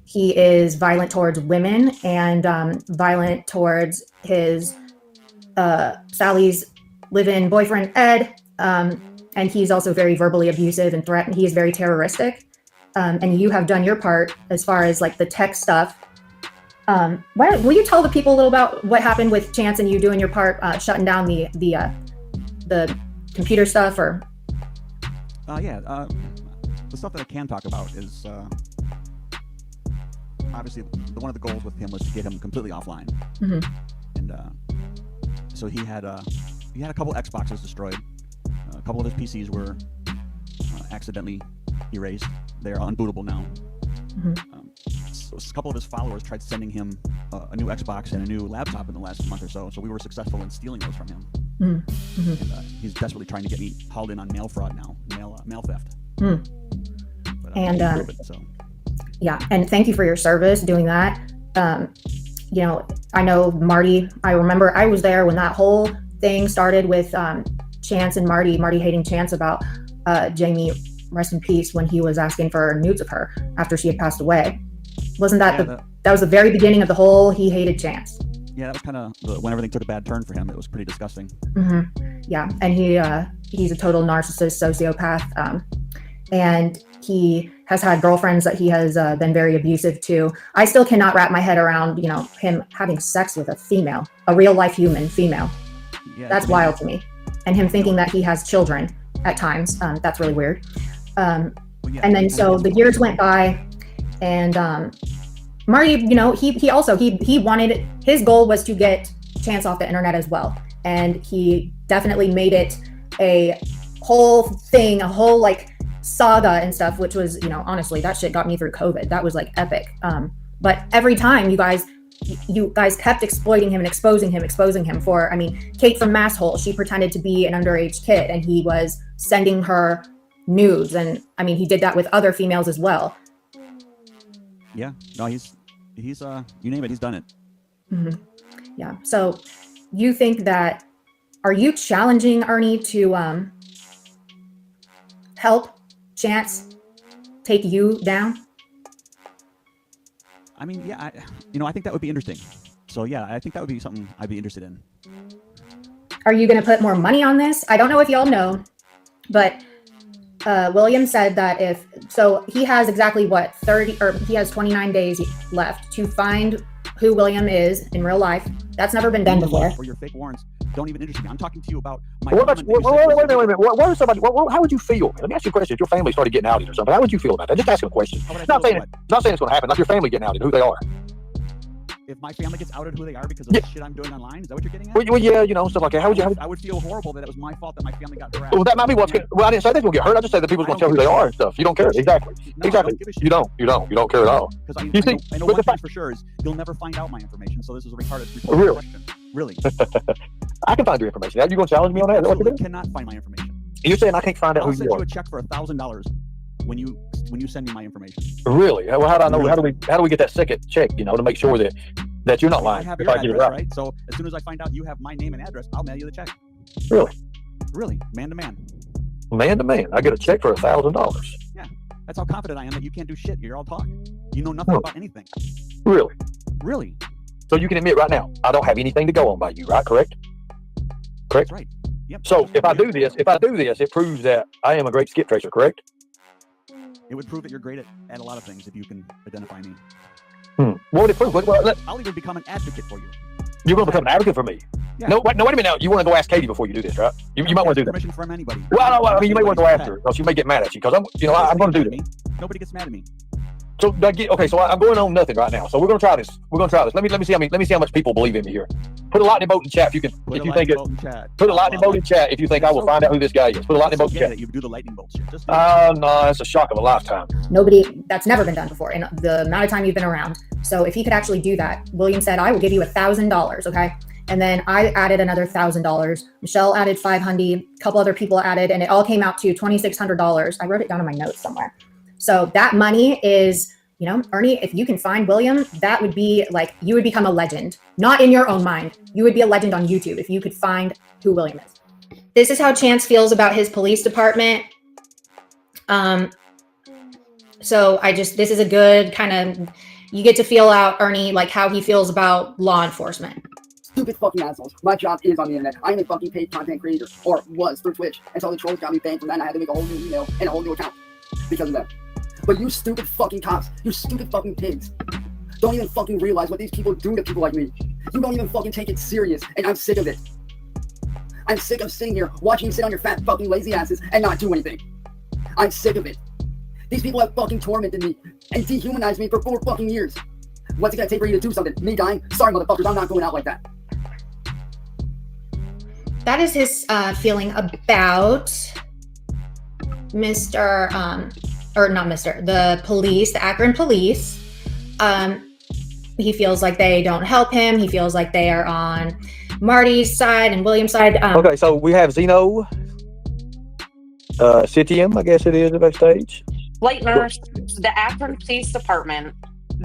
He is violent towards women and violent towards his Sally's live-in boyfriend, Ed. And he's also very verbally abusive and threatened. He is very terroristic. And you have done your part as far as like the tech stuff. Will you tell the people a little about what happened with Chance and you doing your part, shutting down the computer stuff? Or the stuff that I can talk about is obviously one of the goals with him was to get him completely offline. Mhm. And so he had a couple Xboxes destroyed. A couple of his PCs were accidentally erased. They're unbootable now. So a couple of his followers tried sending him a new Xbox and a new laptop in the last month or so. So we were successful in stealing those from him. And, he's desperately trying to get me hauled in on mail fraud now, mail theft. But, And so. yeah, and thank you for your service doing that. You know, I know Marty. I remember I was there when that whole thing started with Chance and Marty hating Chance about Jamie, rest in peace, when he was asking for nudes of her after she had passed away. Wasn't that that was the very beginning of the whole he hated Chance? Yeah, that was kind of when everything took a bad turn for him. It was pretty disgusting. Yeah, and he's a total narcissist, sociopath, and he has had girlfriends that he has been very abusive to. I still cannot wrap my head around, you know, him having sex with a female, a real life human female. Yeah, that's wild to me. And him thinking that he has children at times. That's really weird. And then so the years went by, and Marty, you know, he also wanted, his goal was to get Chance off the internet as well. And he definitely made it a whole thing, a whole like saga and stuff, which was, you know, honestly, that shit got me through COVID. That was like epic. But every time you guys kept exploiting him and exposing him for, I mean, Kate from Masshole, she pretended to be an underage kid and he was sending her nudes. And I mean, he did that with other females as well. Yeah, no, he's you name it, he's done it. Yeah. So you think that, are you challenging Ernie to help Chance take you down? I mean, yeah, I think that would be interesting. So yeah, I think that would be something I'd be interested in. Are you going to put more money on this? I don't know if y'all know, but William said that so he has exactly what, 30, or he has 29 days left to find who William is in real life. That's never been done before. Or your fake warrants don't even interest me. I'm talking to you about my. Wait a minute. What if somebody? How would you feel? Let me ask you a question. If your family started getting outed or something, how would you feel about that? Just asking a question. Not saying it's going to happen. Like your family getting outed, who they are. If my family gets outed who they are because of the shit I'm doing online, is that what you're getting at? Well, yeah, you know, stuff like that. How would you? I would feel horrible that it was my fault that my family got harassed. Well, that might be what's going. Well, I didn't say they're going to get hurt. I just said that people's going to tell who they are and stuff. You don't care. Exactly. No, exactly. You don't care at all. Because I know one thing for sure is you'll never find out my information. So this is a retarded question. Really? I can find your information. Are you going to challenge me on that? You cannot find my information. You're saying I can't find out who you are? I'll send you a check for $1,000 when you send me my information. Really? Well, how do I know? How do we get that second check? You know, to make sure that you're not lying. I have your address, right? So as soon as I find out you have my name and address, I'll mail you the check. Really, man to man. Man to man, I get a check for $1,000. Yeah, that's how confident I am that you can't do shit. You're all talk. You know nothing about anything. Really. So you can admit right now, I don't have anything to go on by you, right? Correct. That's right. Yep. So if I do this, it proves that I am a great skip tracer, correct? It would prove that you're great at a lot of things if you can identify me. What would it prove? I'll even become an advocate for you. You're going to become an advocate for me? Yeah. No, wait a minute now. You want to go ask Katie before you do this, right? You might want to do that. Permission from anybody. Well, I mean, you may want to go ask her, because she may get mad at you. Because I'm going to do this. Nobody gets mad at me. So okay, so I'm going on nothing right now. So we're going to try this. Let me see. Let me see how much people believe in me here. Put a lightning bolt in chat if you can. Put a lightning bolt in chat if you think I will find out who this guy is. Put a lightning bolt in chat. That you do the lightning bolt shit. No, it's a shock of a lifetime. That's never been done before in the amount of time you've been around. So if he could actually do that, William said, I will give you $1,000, okay? And then I added another $1,000. Michelle added $500. A couple other people added, and it all came out to $2,600. I wrote it down in my notes somewhere. So that money is, you know, Ernie, if you can find William, that would be like, you would become a legend. Not in your own mind. You would be a legend on YouTube if you could find who William is. This is how Chance feels about his police department. So this is a good kind of, you get to feel out, Ernie, like how he feels about law enforcement. Stupid fucking assholes. My job is on the internet. I'm a fucking paid content creator, or was through Twitch, and so the trolls got me banned from that, and I had to make a whole new email and a whole new account because of that. But you stupid fucking cops, you stupid fucking pigs, don't even fucking realize what these people do to people like me. You don't even fucking take it serious, and I'm sick of it. I'm sick of sitting here watching you sit on your fat fucking lazy asses and not do anything. I'm sick of it. These people have fucking tormented me and dehumanized me for 4 fucking years. What's it gonna take for you to do something? Me dying? Sorry, motherfuckers, I'm not going out like that. That is his feeling about the police, the Akron police. He feels like they don't help him. He feels like they are on Marty's side and William's side. Okay, so we have Zeno, Citium, I guess it is, backstage. Flight nurse, the Akron Police Department,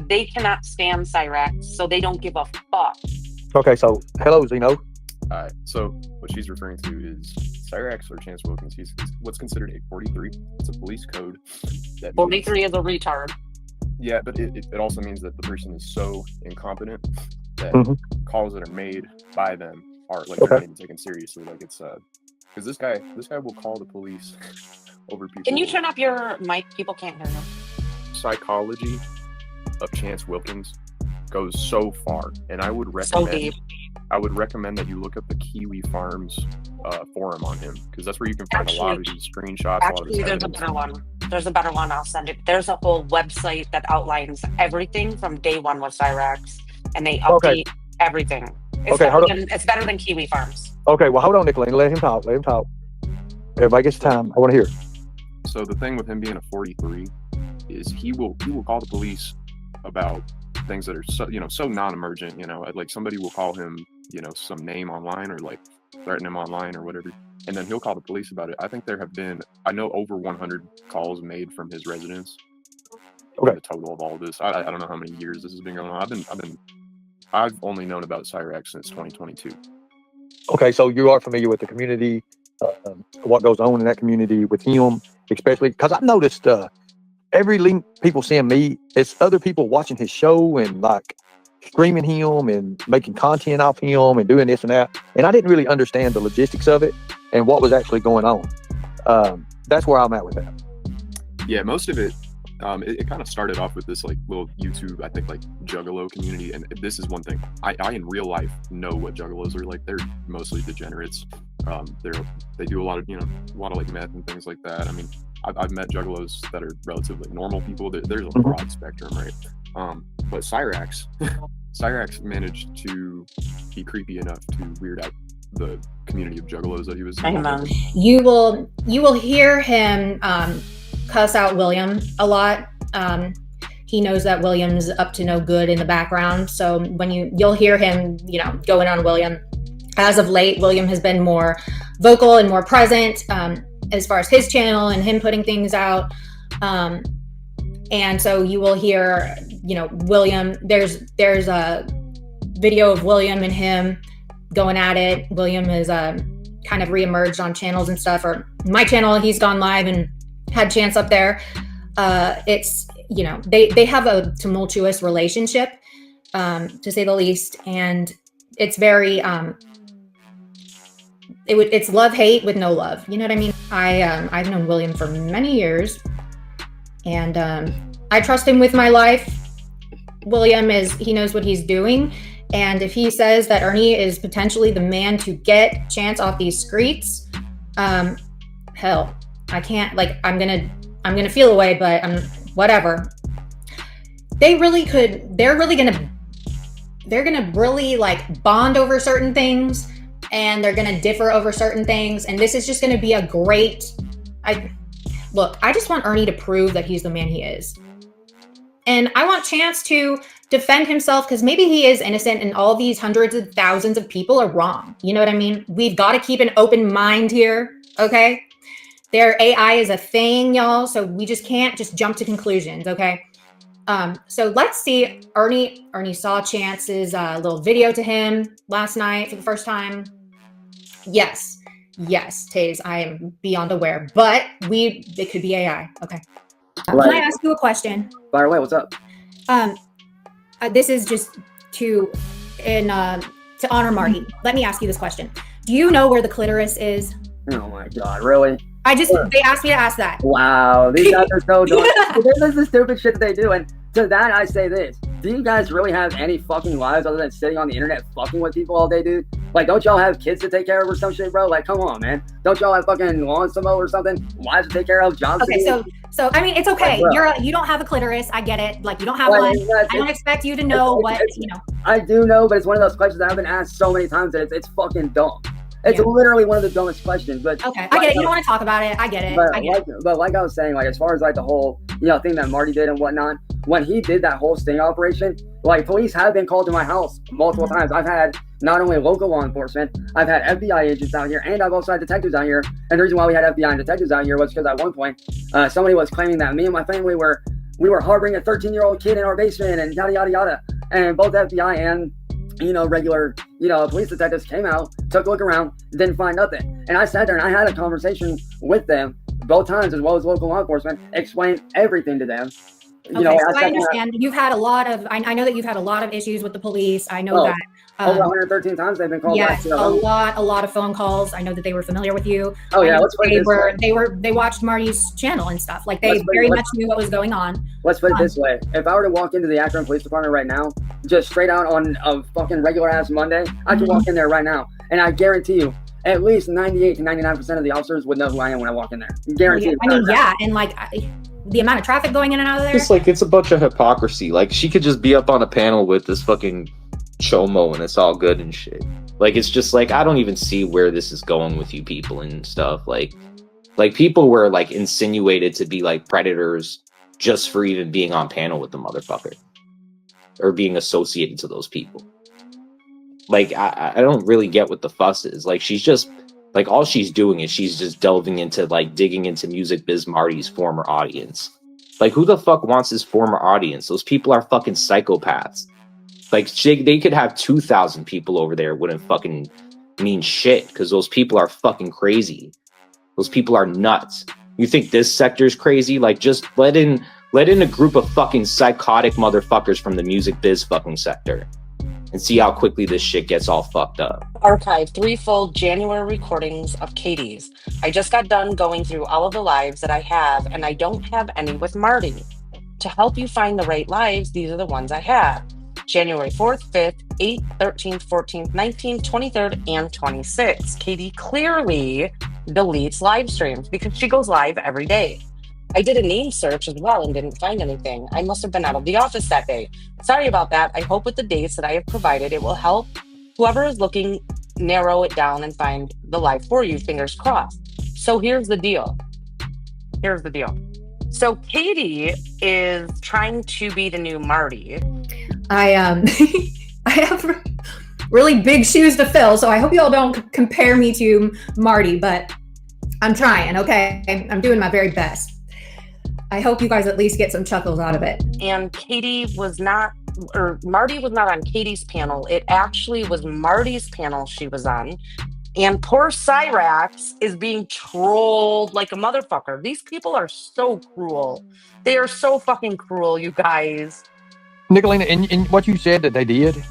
they cannot stand Cyraxx, so they don't give a fuck. Okay, so hello, Zeno. Alright, so what she's referring to is Cyraxx or Chance Wilkins. He's what's considered a 43. It's a police code. That 43 is a retard. Yeah, but it also means that the person is so incompetent that calls that are made by them are like they're not even taken seriously. Like it's because this guy will call the police over people. Can you turn up your mic? People can't hear you. Psychology of Chance Wilkins goes so far, and I would So recommend deep. that you look up the Kiwi Farms forum on him, because that's where you can find a lot of these screenshots. Actually, there's a better one. There's a better one. I'll send it. There's a whole website that outlines everything from day one with Cyraxx, and they update everything. It's, it's better than Kiwi Farms. Okay, well, hold on, Nicolene. Let him talk. Everybody gets time. I want to hear. So the thing with him being a 43 is he will call the police about things that are so non-emergent. Like somebody will call him some name online or like threaten him online or whatever, and then he'll call the police about it. I think there have been over 100 calls made from his residence. Okay. The total of all of this, I don't know how many years this has been going on. I've only known about Cyraxx since 2022. Okay, so you are familiar with the community, what goes on in that community with him, especially because I've noticed every link people send me, it's other people watching his show and like streaming him and making content off him and doing this and that. And I didn't really understand the logistics of it and what was actually going on. That's where I'm at with that. Yeah, most of it, it kind of started off with this like little YouTube, I think like Juggalo community. And this is one thing I in real life know what Juggalos are like. They're mostly degenerates. They do a lot of like meth and things like that. I mean, I've met Juggalos that are relatively normal people. There's a broad spectrum, right? But Cyraxx managed to be creepy enough to weird out the community of Juggalos that he was. You will hear him cuss out William a lot. He knows that William's up to no good in the background, so when you'll hear him, going on William. As of late, William has been more vocal and more present as far as his channel and him putting things out. And so you will hear, William. There's a video of William and him going at it. William has kind of reemerged on channels and stuff, or my channel. He's gone live and had Chance up there. It's they have a tumultuous relationship, to say the least, and it's very it's love-hate with no love. You know what I mean? I've known William for many years, and I trust him with my life. William he knows what he's doing, and if he says that Ernie is potentially the man to get Chance off these streets, hell, I can't, I'm gonna feel away, but whatever. They're gonna really bond over certain things, and they're gonna differ over certain things, and this is just gonna be a great. I just want Ernie to prove that he's the man he is, and I want Chance to defend himself, because maybe he is innocent and all these hundreds of thousands of people are wrong. You know what I mean? We've got to keep an open mind here, okay? Their AI is a thing, y'all, so we just can't just jump to conclusions, okay? So let's see. Ernie saw Chance's little video to him last night for the first time. Yes, Taze, I am beyond aware, but it could be AI. Okay. Can I ask you a question? Fire away. What's up? This is just to honor Marty. Let me ask you this question. Do you know where the clitoris is? Oh my God, really? They asked me to ask that. Wow, these guys are so dumb. This is the stupid shit that they do. And to that, I say this. Do you guys really have any fucking lives other than sitting on the internet fucking with people all day, dude? Don't y'all have kids to take care of or some shit, bro? Come on, man. Don't y'all have fucking lawns to mow or something? Wives to take care of? Jobs to do? So I mean, it's okay. You don't have a clitoris. I get it. You don't have one. I don't expect you to know what. I do know, but it's one of those questions that I've been asked so many times that it's fucking dumb. It's Yeah. literally one of the dumbest questions. But Okay, I get it. You don't want to talk about it. I get it. But I get like I was saying, like as far as like the whole thing that Marty did and whatnot, when he did that whole sting operation, like police have been called to my house multiple times. I've had not only local law enforcement, I've had FBI agents out here, and I've also had detectives out here. And the reason why we had FBI and detectives out here was because at one point, somebody was claiming that me and my family were harboring a 13-year-old kid in our basement and yada yada yada. And both FBI and regular police detectives came out, took a look around, didn't find nothing. And I sat there and I had a conversation with them both times, as well as local law enforcement, explained everything to them. Okay, so I understand. You've had a lot of. I know that you've had a lot of issues with the police. I know that. Over 113 times they've been called back. Yes, a lot of phone calls. I know that they were familiar with you. Oh yeah, let's put it this way. They watched Marty's channel and stuff. Like they very much knew what was going on. Let's put it this way: if I were to walk into the Akron Police Department right now, just straight out on a fucking regular ass Monday, I could walk in there right now, and I guarantee you, at least 98 to 99% of the officers would know who I am when I walk in there. Guaranteed. I mean, yeah, and like the amount of traffic going in and out of there. It's like it's a bunch of hypocrisy. Like she could just be up on a panel with this fucking chomo and it's all good and shit. Like it's just like I don't even see where this is going with you people and stuff. Like people were like insinuated to be like predators just for even being on panel with the motherfucker or being associated to those people. Like I don't really get what the fuss is. Like she's just like all she's doing is she's just delving into like digging into Music Biz Marty's former audience. Like who the fuck wants his former audience? Those people are fucking psychopaths. Like they could have 2,000 people over there, wouldn't fucking mean shit because those people are fucking crazy. Those people are nuts. You think this sector is crazy? Like just let in a group of fucking psychotic motherfuckers from the music biz fucking sector and see how quickly this shit gets all fucked up. Archive 3 full January recordings of Katie's. I just got done going through all of the lives that I have, and I don't have any with Marty. To help you find the right lives, these are the ones I have. January 4th, 5th, 8th, 13th, 14th, 19th, 23rd, and 26th. Katie clearly deletes live streams because she goes live every day. I did a name search as well and didn't find anything. I must have been out of the office that day. Sorry about that. I hope with the dates that I have provided, it will help whoever is looking narrow it down and find the live for you. Fingers crossed. So here's the deal. So Katie is trying to be the new Marty. I have really big shoes to fill, so I hope you all don't compare me to Marty, but I'm trying, okay? I'm doing my very best. I hope you guys at least get some chuckles out of it. And Marty was not on Katie's panel. It actually was Marty's panel she was on. And poor Cyraxx is being trolled like a motherfucker. These people are so cruel. They are so fucking cruel, you guys. Nicolina, and what you said that they did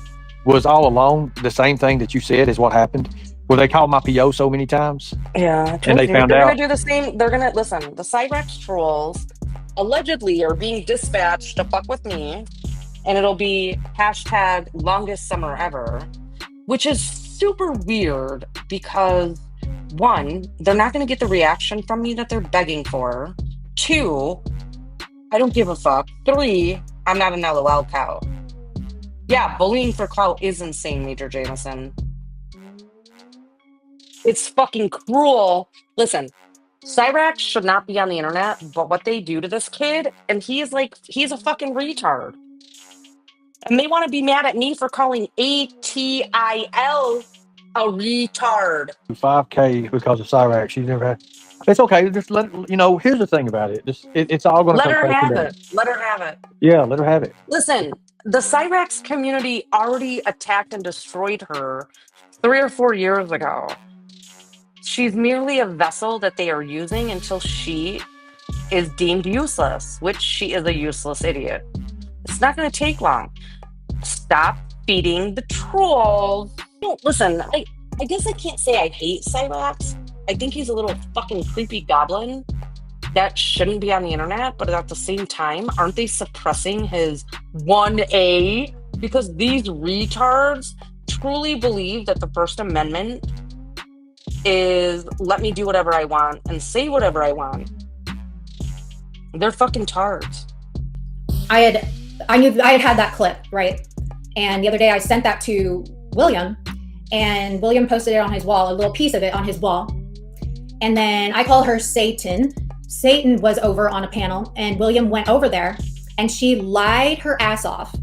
was all along the same thing that you said is what happened, where they called my PO so many times. Yeah. And they found they're out. going to do the same. They're going to, listen, the Cyraxx trolls allegedly are being dispatched to fuck with me, and it'll be hashtag longest summer ever, which is super weird because, one, they're not going to get the reaction from me that they're begging for. Two, I don't give a fuck. Three, I'm not an LOL cow. Yeah, bullying for clout is insane, Major Jameson. It's fucking cruel. Listen, Cyraxx should not be on the internet, but what they do to this kid, and he's a fucking retard. And they want to be mad at me for calling ATIL a retard. 5K because of Cyraxx. She's never had. It's okay. Just here's the thing about it. It's all going to Let her have it. Let her have it. Yeah, let her have it. Listen, the Cyraxx community already attacked and destroyed her 3 or 4 years ago. She's merely a vessel that they are using until she is deemed useless, which she is a useless idiot. It's not going to take long. Stop feeding the trolls. No, listen, I guess I can't say I hate Cyraxx. I think he's a little fucking creepy goblin that shouldn't be on the internet, but at the same time, aren't they suppressing his 1A? Because these retards truly believe that the First Amendment is let me do whatever I want and say whatever I want. They're fucking tards. I had had that clip, right? And the other day I sent that to William, and William posted it on his wall, a little piece of it on his wall. And then I call her Satan. Satan was over on a panel, and William went over there, and she lied her ass off.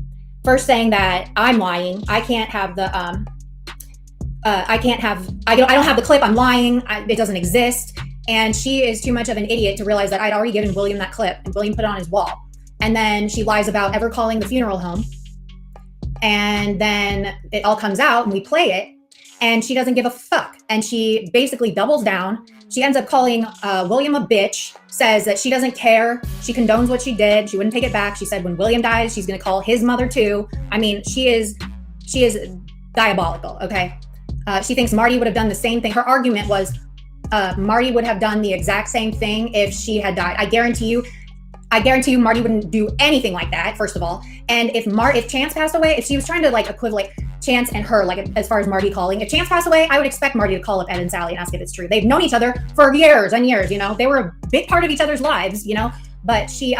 First saying that I'm lying. I can't have the I don't have the clip. I'm lying. It doesn't exist. And she is too much of an idiot to realize that I'd already given William that clip, and William put it on his wall. And then she lies about ever calling the funeral home. And then it all comes out and we play it, and she doesn't give a fuck. And she basically doubles down. She ends up calling William a bitch, says that she doesn't care. She condones what she did. She wouldn't take it back. She said when William dies, she's going to call his mother too. I mean, she is diabolical. Okay. She thinks Marty would have done the same thing. Her argument was Marty would have done the exact same thing if she had died. I guarantee you Marty wouldn't do anything like that, first of all. And if Chance passed away, if she was trying to like equivalent Chance and her, like as far as Marty calling, if Chance passed away, I would expect Marty to call up Ed and Sally and ask if it's true. They've known each other for years and years, you know. They were a big part of each other's lives, you know. But she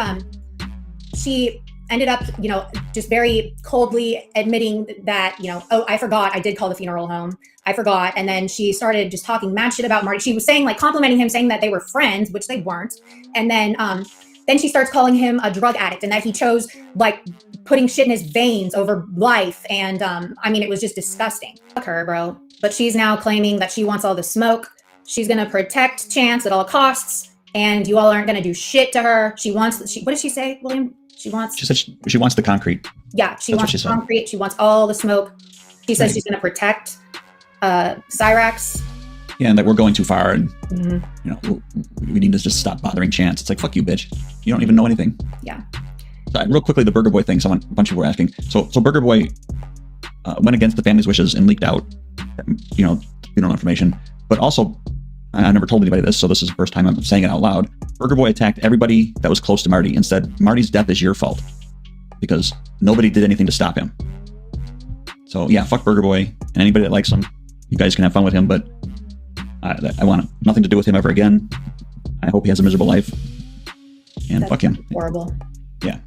ended up, you know, just very coldly admitting that, you know, oh, I forgot, I did call the funeral home. I forgot. And then she started just talking mad shit about Marty. She was saying, like, complimenting him, saying that they were friends, which they weren't. And then she starts calling him a drug addict and that he chose, like, putting shit in his veins over life. And I mean, it was just disgusting. Fuck her, bro. But she's now claiming that she wants all the smoke. She's going to protect Chance at all costs. And you all aren't going to do shit to her. What did she say, William? She said she wants the concrete. Yeah, she wants the concrete. She wants all the smoke. She says she's going to protect Cyraxx. Yeah, and that we're going too far, and you know, we need to just stop bothering Chance. It's like, fuck you, bitch. You don't even know anything. Yeah. So, real quickly, the Burger Boy thing. A bunch of people were asking. So Burger Boy went against the family's wishes and leaked out, you know, information. But also, I never told anybody this, so this is the first time I'm saying it out loud. Burger Boy attacked everybody that was close to Marty and said, Marty's death is your fault because nobody did anything to stop him. So yeah, fuck Burger Boy, and anybody that likes him, you guys can have fun with him, but I want nothing to do with him ever again. I hope he has a miserable life, and That's fuck him. Horrible. Yeah.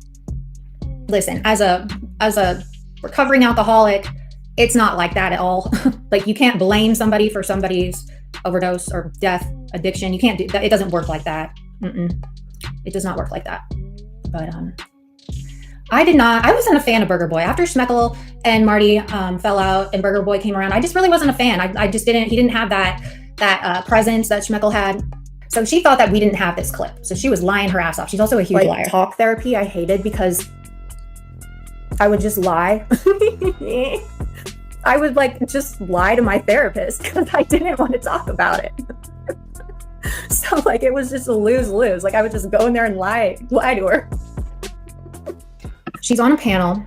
Listen, as a recovering alcoholic, it's not like that at all. Like, you can't blame somebody for somebody's overdose or death, addiction. You can't do that. It doesn't work like that. It does not work like that. But I wasn't a fan of Burger Boy. After Schmeckel and Marty fell out and Burger Boy came around, I just really wasn't a fan. He didn't have that presence that Schmeckel had. So she thought that we didn't have this clip. So she was lying her ass off. She's also a huge liar. Talk therapy I hated because I would just lie. I would just lie to my therapist because I didn't want to talk about it. So it was just a lose-lose. I would just go in there and lie to her. She's on a panel.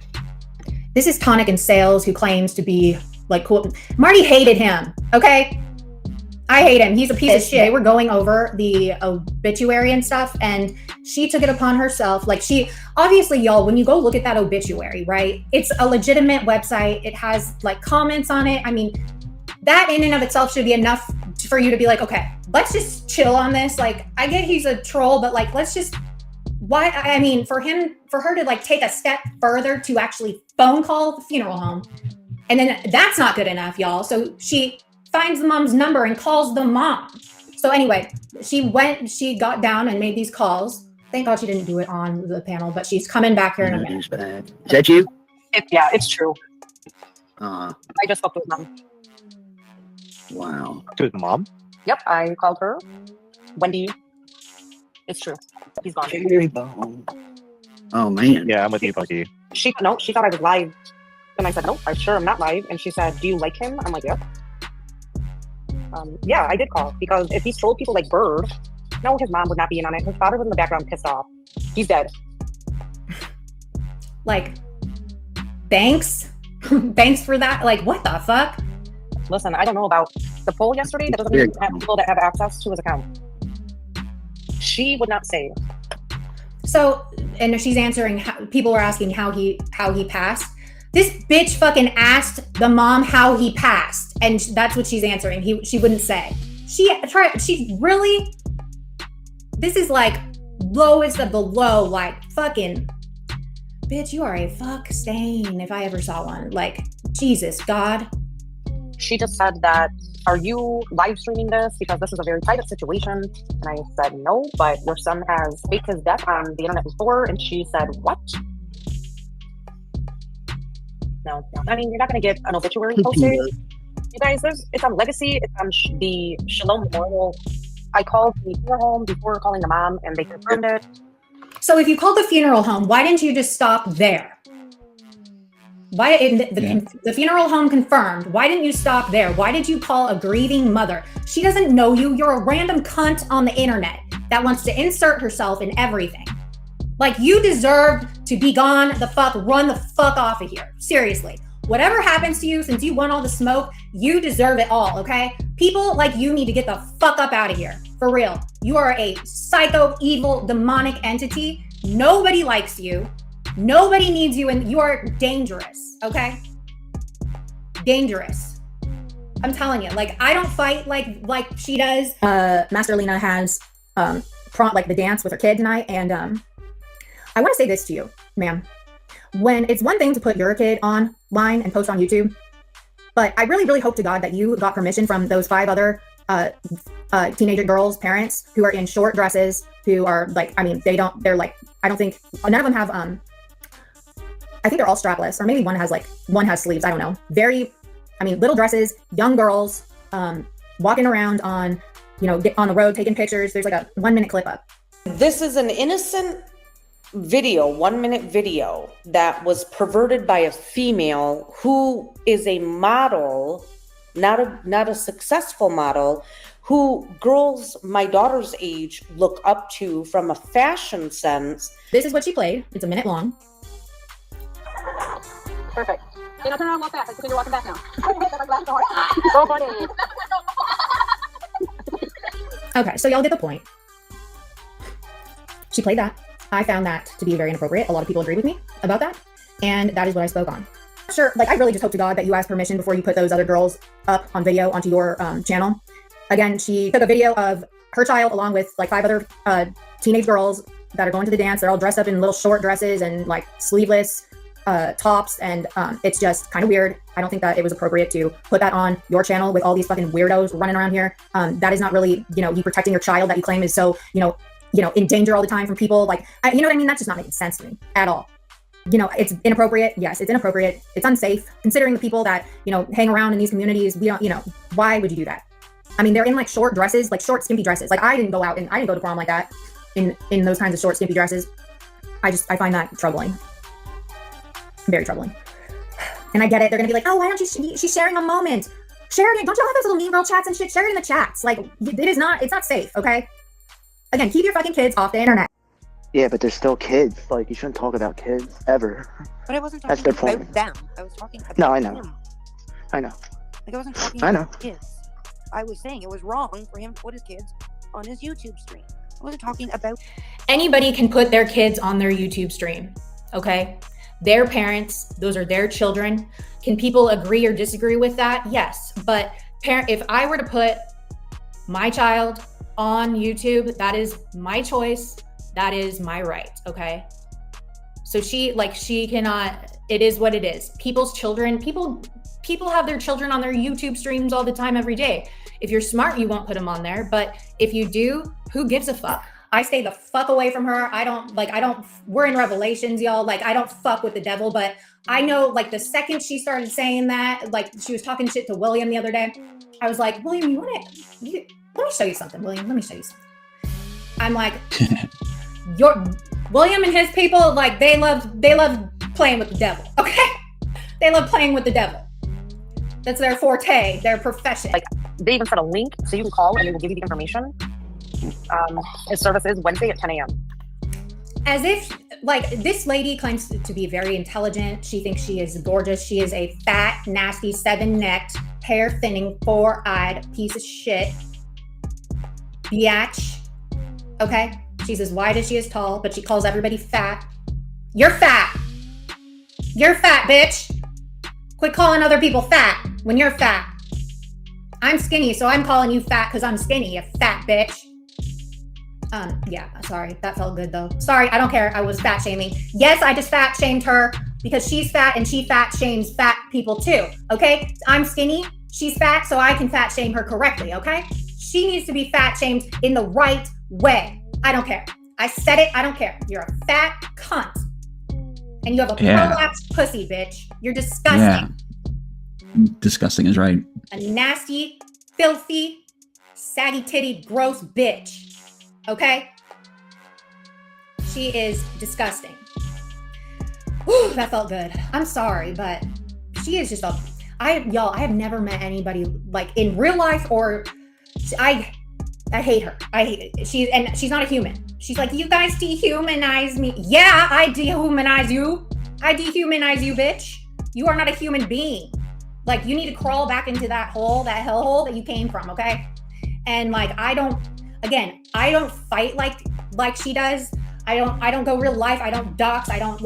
This is Tonic in Sales, who claims to be cool. Marty hated him. Okay. I hate him. He's a piece of shit. They were going over the obituary and stuff, and she took it upon herself. She obviously, y'all, when you go look at that obituary, right? It's a legitimate website. It has comments on it. I mean, that in and of itself should be enough for you to be okay, let's just chill on this. I get he's a troll, but let's just, why? I mean, for her to take a step further to actually phone call the funeral home, and then that's not good enough, y'all. So she finds the mom's number and calls the mom. So anyway, she got down and made these calls. Thank God she didn't do it on the panel, but she's coming back here in a minute. Is that you? Yeah, it's true. I just spoke to his mom. Wow. To his mom? Yep, I called her. Wendy. It's true. He's gone. Oh, man. Yeah, I'm with you, Bucky. She thought I was live. And I said, no, I sure am not live. And she said, do you like him? I'm like, yep. Yeah, I did call, because if he's trolled people like Bird, no, his mom would not be in on it. His father was in the background pissed off. He's dead. Thanks? Thanks for that? What the fuck? Listen, I don't know about the poll yesterday. That doesn't mean have people that have access to his account. She would not say. So, and she's answering, people were asking how he passed. This bitch fucking asked the mom how he passed, and that's what she's answering. She wouldn't say. She really, this is lowest of the low, fucking, bitch, you are a fuck stain if I ever saw one. Jesus, God. she just said that, are you live streaming this? Because this is a very private situation. And I said, no, but your son has faked his death on the internet before. And she said, what? No. I mean, you're not going to get an obituary posted. You guys, it's on Legacy. It's on the Shalom Memorial. I called the funeral home before calling the mom, and they confirmed it. So if you called the funeral home, why didn't you just stop there? Why the funeral home confirmed? Why didn't you stop there? Why did you call a grieving mother? She doesn't know you. You're a random cunt on the internet that wants to insert herself in everything. Like, you deserve to be gone the fuck, run the fuck off of here. Seriously. Whatever happens to you, since you won all the smoke, you deserve it all, okay? People like you need to get the fuck up out of here. For real. You are a psycho, evil, demonic entity. Nobody likes you. Nobody needs you, and you are dangerous, okay? Dangerous. I'm telling you, like, I don't fight like she does. Master Lena has like the dance with her kid tonight, and I want to say this to you, ma'am. When it's one thing to put your kid online and post on YouTube, but I really, really hope to God that you got permission from those 5 other teenager girls' parents who are in short dresses, who are like, I mean, they're like, I don't think, none of them have, I think they're all strapless, or maybe one has sleeves, I don't know. Little dresses, young girls, walking around on, on the road, taking pictures. There's like a 1-minute clip up. This is an innocent video, 1-minute video that was perverted by a female who is a model, not a successful model, who girls my daughter's age look up to from a fashion sense. This is what she played. It's a minute long. Perfect. Okay, now turn around and walk back. I think you're walking back now. So funny. Okay, so y'all get the point. She played that. I found that to be very inappropriate. A lot of people agreed with me about that, and that is what I spoke on. Sure, like, I really just hope to God that you ask permission before you put those other girls up on video onto your channel. Again, she took a video of her child along with like 5 other teenage girls that are going to the dance. They're all dressed up in little short dresses and like sleeveless tops, and it's just kind of weird. I don't think that it was appropriate to put that on your channel with all these fucking weirdos running around here. That is not really, you protecting your child that you claim is so, in danger all the time from people. Like, you know what I mean? That's just not making sense to me at all. It's inappropriate. Yes, it's inappropriate. It's unsafe considering the people that, hang around in these communities. We don't, why would you do that? I mean, they're in like short dresses, like short, skimpy dresses. Like, I didn't go to prom like that in those kinds of short, skimpy dresses. I find that troubling. Very troubling. And I get it. They're going to be like, oh, why don't you, she's sharing a moment. Share it. Don't you all have those little mean girl chats and shit? Share it in the chats. Like, it's not safe. Okay. Again, keep your fucking kids off the internet. Yeah, but they're still kids. Like, you shouldn't talk about kids ever. But I wasn't That's talking their about point. them. I was talking about No, I know. him. I know. Like, I wasn't talking I know. about kids. I was saying it was wrong for him to put his kids on his YouTube stream. I wasn't talking about... Anybody can put their kids on their YouTube stream, okay? Their parents, those are their children. Can people agree or disagree with that? Yes, but if I were to put my child on YouTube, that is my choice. That is my right, okay? So she cannot, it is what it is. People's children, people have their children on their YouTube streams all the time, every day. If you're smart, you won't put them on there. But if you do, who gives a fuck? I stay the fuck away from her. We're in Revelations, y'all. Like, I don't fuck with the devil, but I know, like, the second she started saying that, like, she was talking shit to William the other day. I was like, William, let me show you something, William. Let me show you something. I'm like, William and his people, like, they love playing with the devil, okay? They love playing with the devil. That's their forte, their profession. Like, they even set a link so you can call and they will give you the information. His service is Wednesday at 10 a.m. As if, like, this lady claims to be very intelligent. She thinks she is gorgeous. She is a fat, nasty, 7-necked, hair-thinning, 4-eyed piece of shit. Biatch. Okay? She's as wide as she is tall, but she calls everybody fat. You're fat. You're fat, bitch. Quit calling other people fat when you're fat. I'm skinny, so I'm calling you fat because I'm skinny, you fat bitch. Yeah, sorry. That felt good, though. Sorry, I don't care. I was fat shaming. Yes, I just fat shamed her because she's fat and she fat shames fat people, too. Okay? I'm skinny. she's fat, so I can fat shame her correctly, okay? She needs to be fat shamed in the right way. I don't care. I said it, I don't care. You're a fat cunt. And you have a prolapsed pussy, bitch. You're disgusting. Yeah. Disgusting is right. A nasty, filthy, saggy-tittied, gross bitch. Okay? She is disgusting. Whew, that felt good. I'm sorry, but she is just y'all, I have never met anybody like in real life or I hate her. I hate it. She's not a human. She's like, you guys dehumanize me. Yeah, I dehumanize you. I dehumanize you, bitch. You are not a human being. Like, you need to crawl back into that hole, that hellhole that you came from, okay? And like, I don't fight like she does. I don't go real life. I don't dox. I don't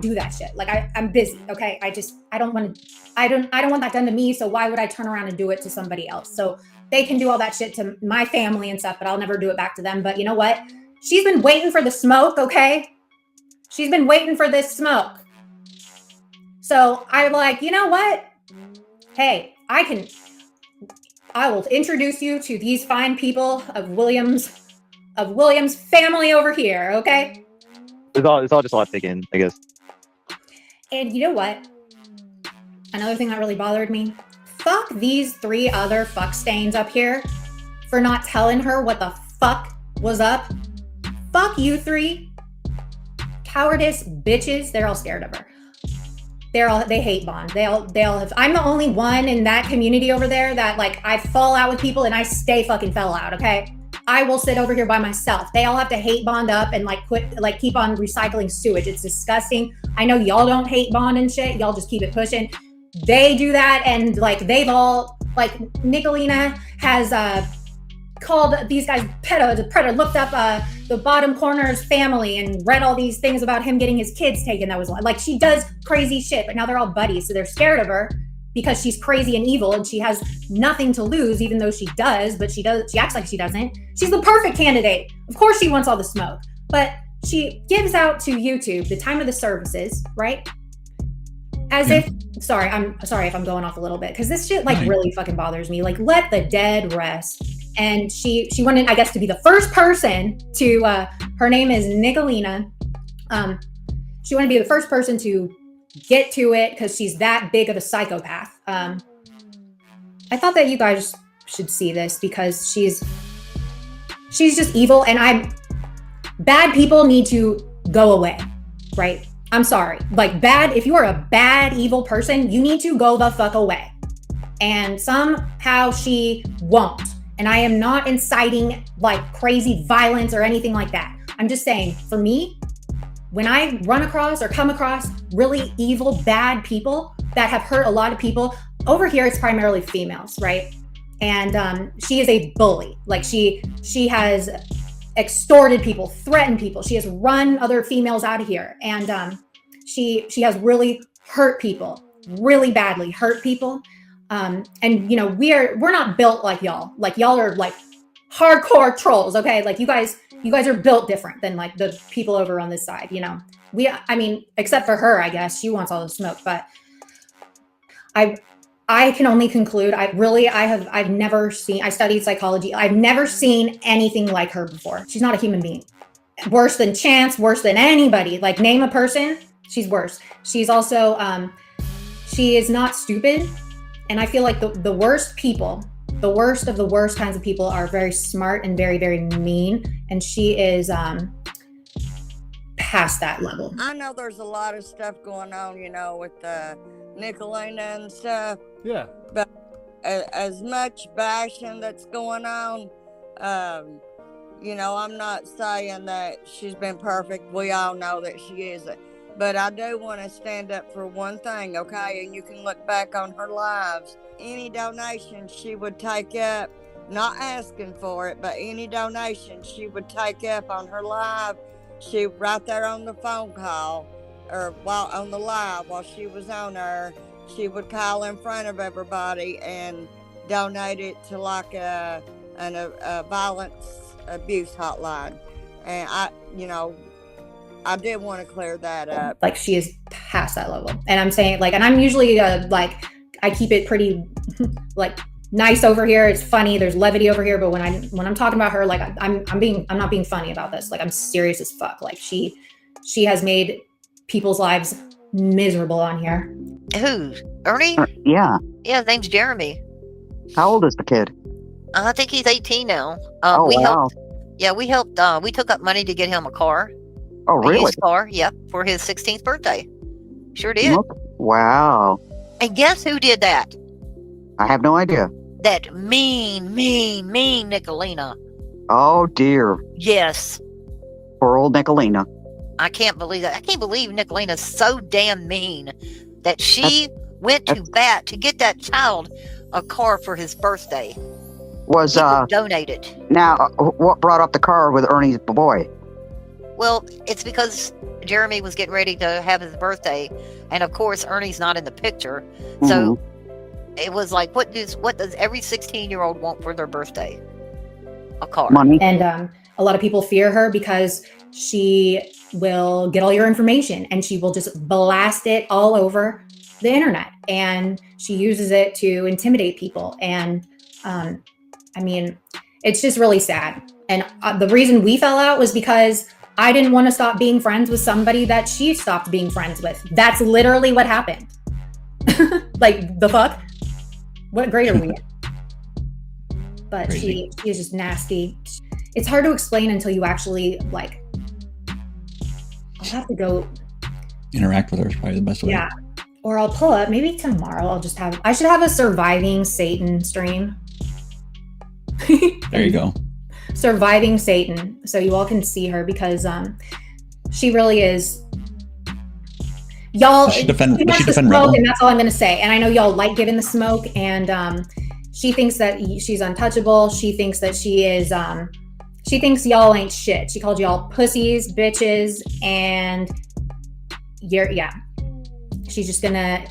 do that shit. Like I'm busy. Okay. I don't want that done to me. So why would I turn around and do it to somebody else? So they can do all that shit to my family and stuff, but I'll never do it back to them. But you know what? She's been waiting for the smoke. Okay. She's been waiting for this smoke. So I'm like, you know what? Hey, I will introduce you to these fine people of Williams family over here, okay? It's all just a lot to take in, I guess. And you know what? Another thing that really bothered me, fuck these 3 other fuck stains up here for not telling her what the fuck was up. Fuck you 3. Cowardice bitches. They're all scared of her. They hate Bond. They all have. I'm the only one in that community over there that like I fall out with people and I stay fucking fell out, okay? I will sit over here by myself. They all have to hate Bond up and keep on recycling sewage. It's disgusting. I know y'all don't hate Bond and shit. Y'all just keep it pushing. They do that, and like they've all like Nicolina has called these guys predator, looked up the bottom corner's family and read all these things about him getting his kids taken. That was like, she does crazy shit, but now they're all buddies. So they're scared of her because she's crazy and evil and she has nothing to lose, even though she does, but she acts like she doesn't. She's the perfect candidate. Of course she wants all the smoke, but she gives out to YouTube the time of the services, right? As if, I'm sorry if I'm going off a little bit, because this shit like really fucking bothers me. Like, let the dead rest. And she wanted, I guess, to be the first person to, her name is Nicolina. She wanted to be the first person to get to it because she's that big of a psychopath. I thought that you guys should see this because she's just evil, and bad people need to go away, right? I'm sorry. Like, if you are a bad, evil person, you need to go the fuck away. And somehow she won't. And I am not inciting like crazy violence or anything like that. I'm just saying, for me, when I run across or come across really evil, bad people that have hurt a lot of people, over here it's primarily females, right? And she is a bully. Like she has extorted people, threatened people. She has run other females out of here. And she has really hurt people, really badly hurt people. And you know, we're not built like y'all. Like, y'all are like hardcore trolls, okay? Like, you guys are built different than like the people over on this side, you know? I mean, except for her, I guess. She wants all the smoke, but I can only conclude, I've never seen, I studied psychology. I've never seen anything like her before. She's not a human being. Worse than Chance, worse than anybody. Like, name a person, she's worse. She's also, she is not stupid. And I feel like the worst people, the worst of the worst kinds of people are very smart and very, very mean. And she is past that level. I know there's a lot of stuff going on, you know, with Nicolina and stuff. Yeah. But as much bashing that's going on, you know, I'm not saying that she's been perfect. We all know that she isn't. But I do want to stand up for one thing, okay? And you can look back on her lives. Any donation she would take up, not asking for it, but any donation she would take up on her live, she right there on the phone call or while on the live while she was on there, she would call in front of everybody and donate it to like a violence abuse hotline. And I did want to clear that up. Like, she is past that level. And I'm saying, like, and I'm usually I I keep it pretty like nice over here. It's funny. There's levity over here. But when I'm talking about her, like I'm not being funny about this. Like I'm serious as fuck. Like she has made people's lives miserable on here. Who? Ernie? Yeah. Yeah, his name's Jeremy. How old is the kid? I think he's 18 now. Oh, we wow. helped. Yeah, we helped. We took up money to get him a car. Oh, A really? used car, yep, for his 16th birthday. Sure did. Wow. And guess who did that? I have no idea. That mean Nicolina. Oh, dear. Yes. Poor old Nicolina. I can't believe that. I can't believe Nicolina's so damn mean that she went to bat to get that child a car for his birthday. Was, donated. Now, what brought up the car with Ernie's boy? Well, it's because Jeremy was getting ready to have his birthday, and of course Ernie's not in the picture. So it was like, what does every 16-year-old want for their birthday? A car. Money. And a lot of people fear her because she will get all your information and she will just blast it all over the internet, and she uses it to intimidate people. And I mean, it's just really sad. And the reason we fell out was because I didn't want to stop being friends with somebody that she stopped being friends with. That's literally what happened. Like, the fuck? What grade are we in? But she is just nasty. It's hard to explain until you actually, like, I'll have to go Interact with her is probably the best way. Yeah. Or I'll pull up, maybe tomorrow I should have a surviving Satan stream. There you go. Surviving Satan, so you all can see her, because she really is. Y'all, Does she defend smoke, Rebel? and that's all I'm gonna say. And I know y'all like giving the smoke, and she thinks that she's untouchable. She thinks that she is. She thinks y'all ain't shit. She called y'all pussies, bitches, and she's just gonna,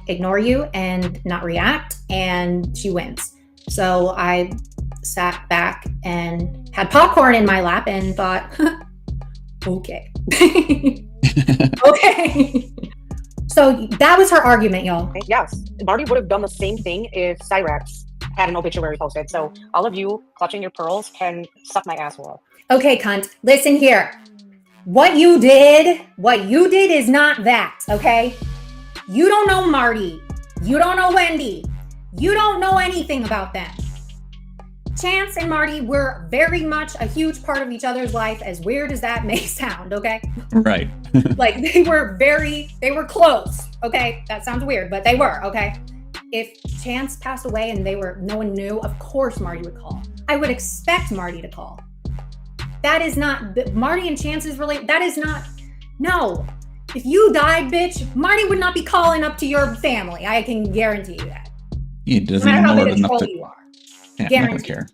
ignore you and not react, and she wins. So I sat back and had popcorn in my lap and thought, okay. Okay. So that was her argument, y'all. Yes, Marty would have done the same thing if Cyraxx had an obituary posted. So all of you clutching your pearls can suck my asshole. Okay, cunt, listen here. What you did is not that, okay? You don't know Marty. You don't know Wendy. You don't know anything about them. Chance and Marty were very much a huge part of each other's life, as weird as that may sound, okay? Right. Like, they were close, okay? That sounds weird, but they were, okay? If Chance passed away and no one knew, of course Marty would call. I would expect Marty to call. That is not, Marty and Chance's relationship, that is not, no. If you died, bitch, Marty would not be calling up to your family. I can guarantee you that. He doesn't No matter even how know big it a enough troll to. you are. Yeah, not Guaranteed. gonna care.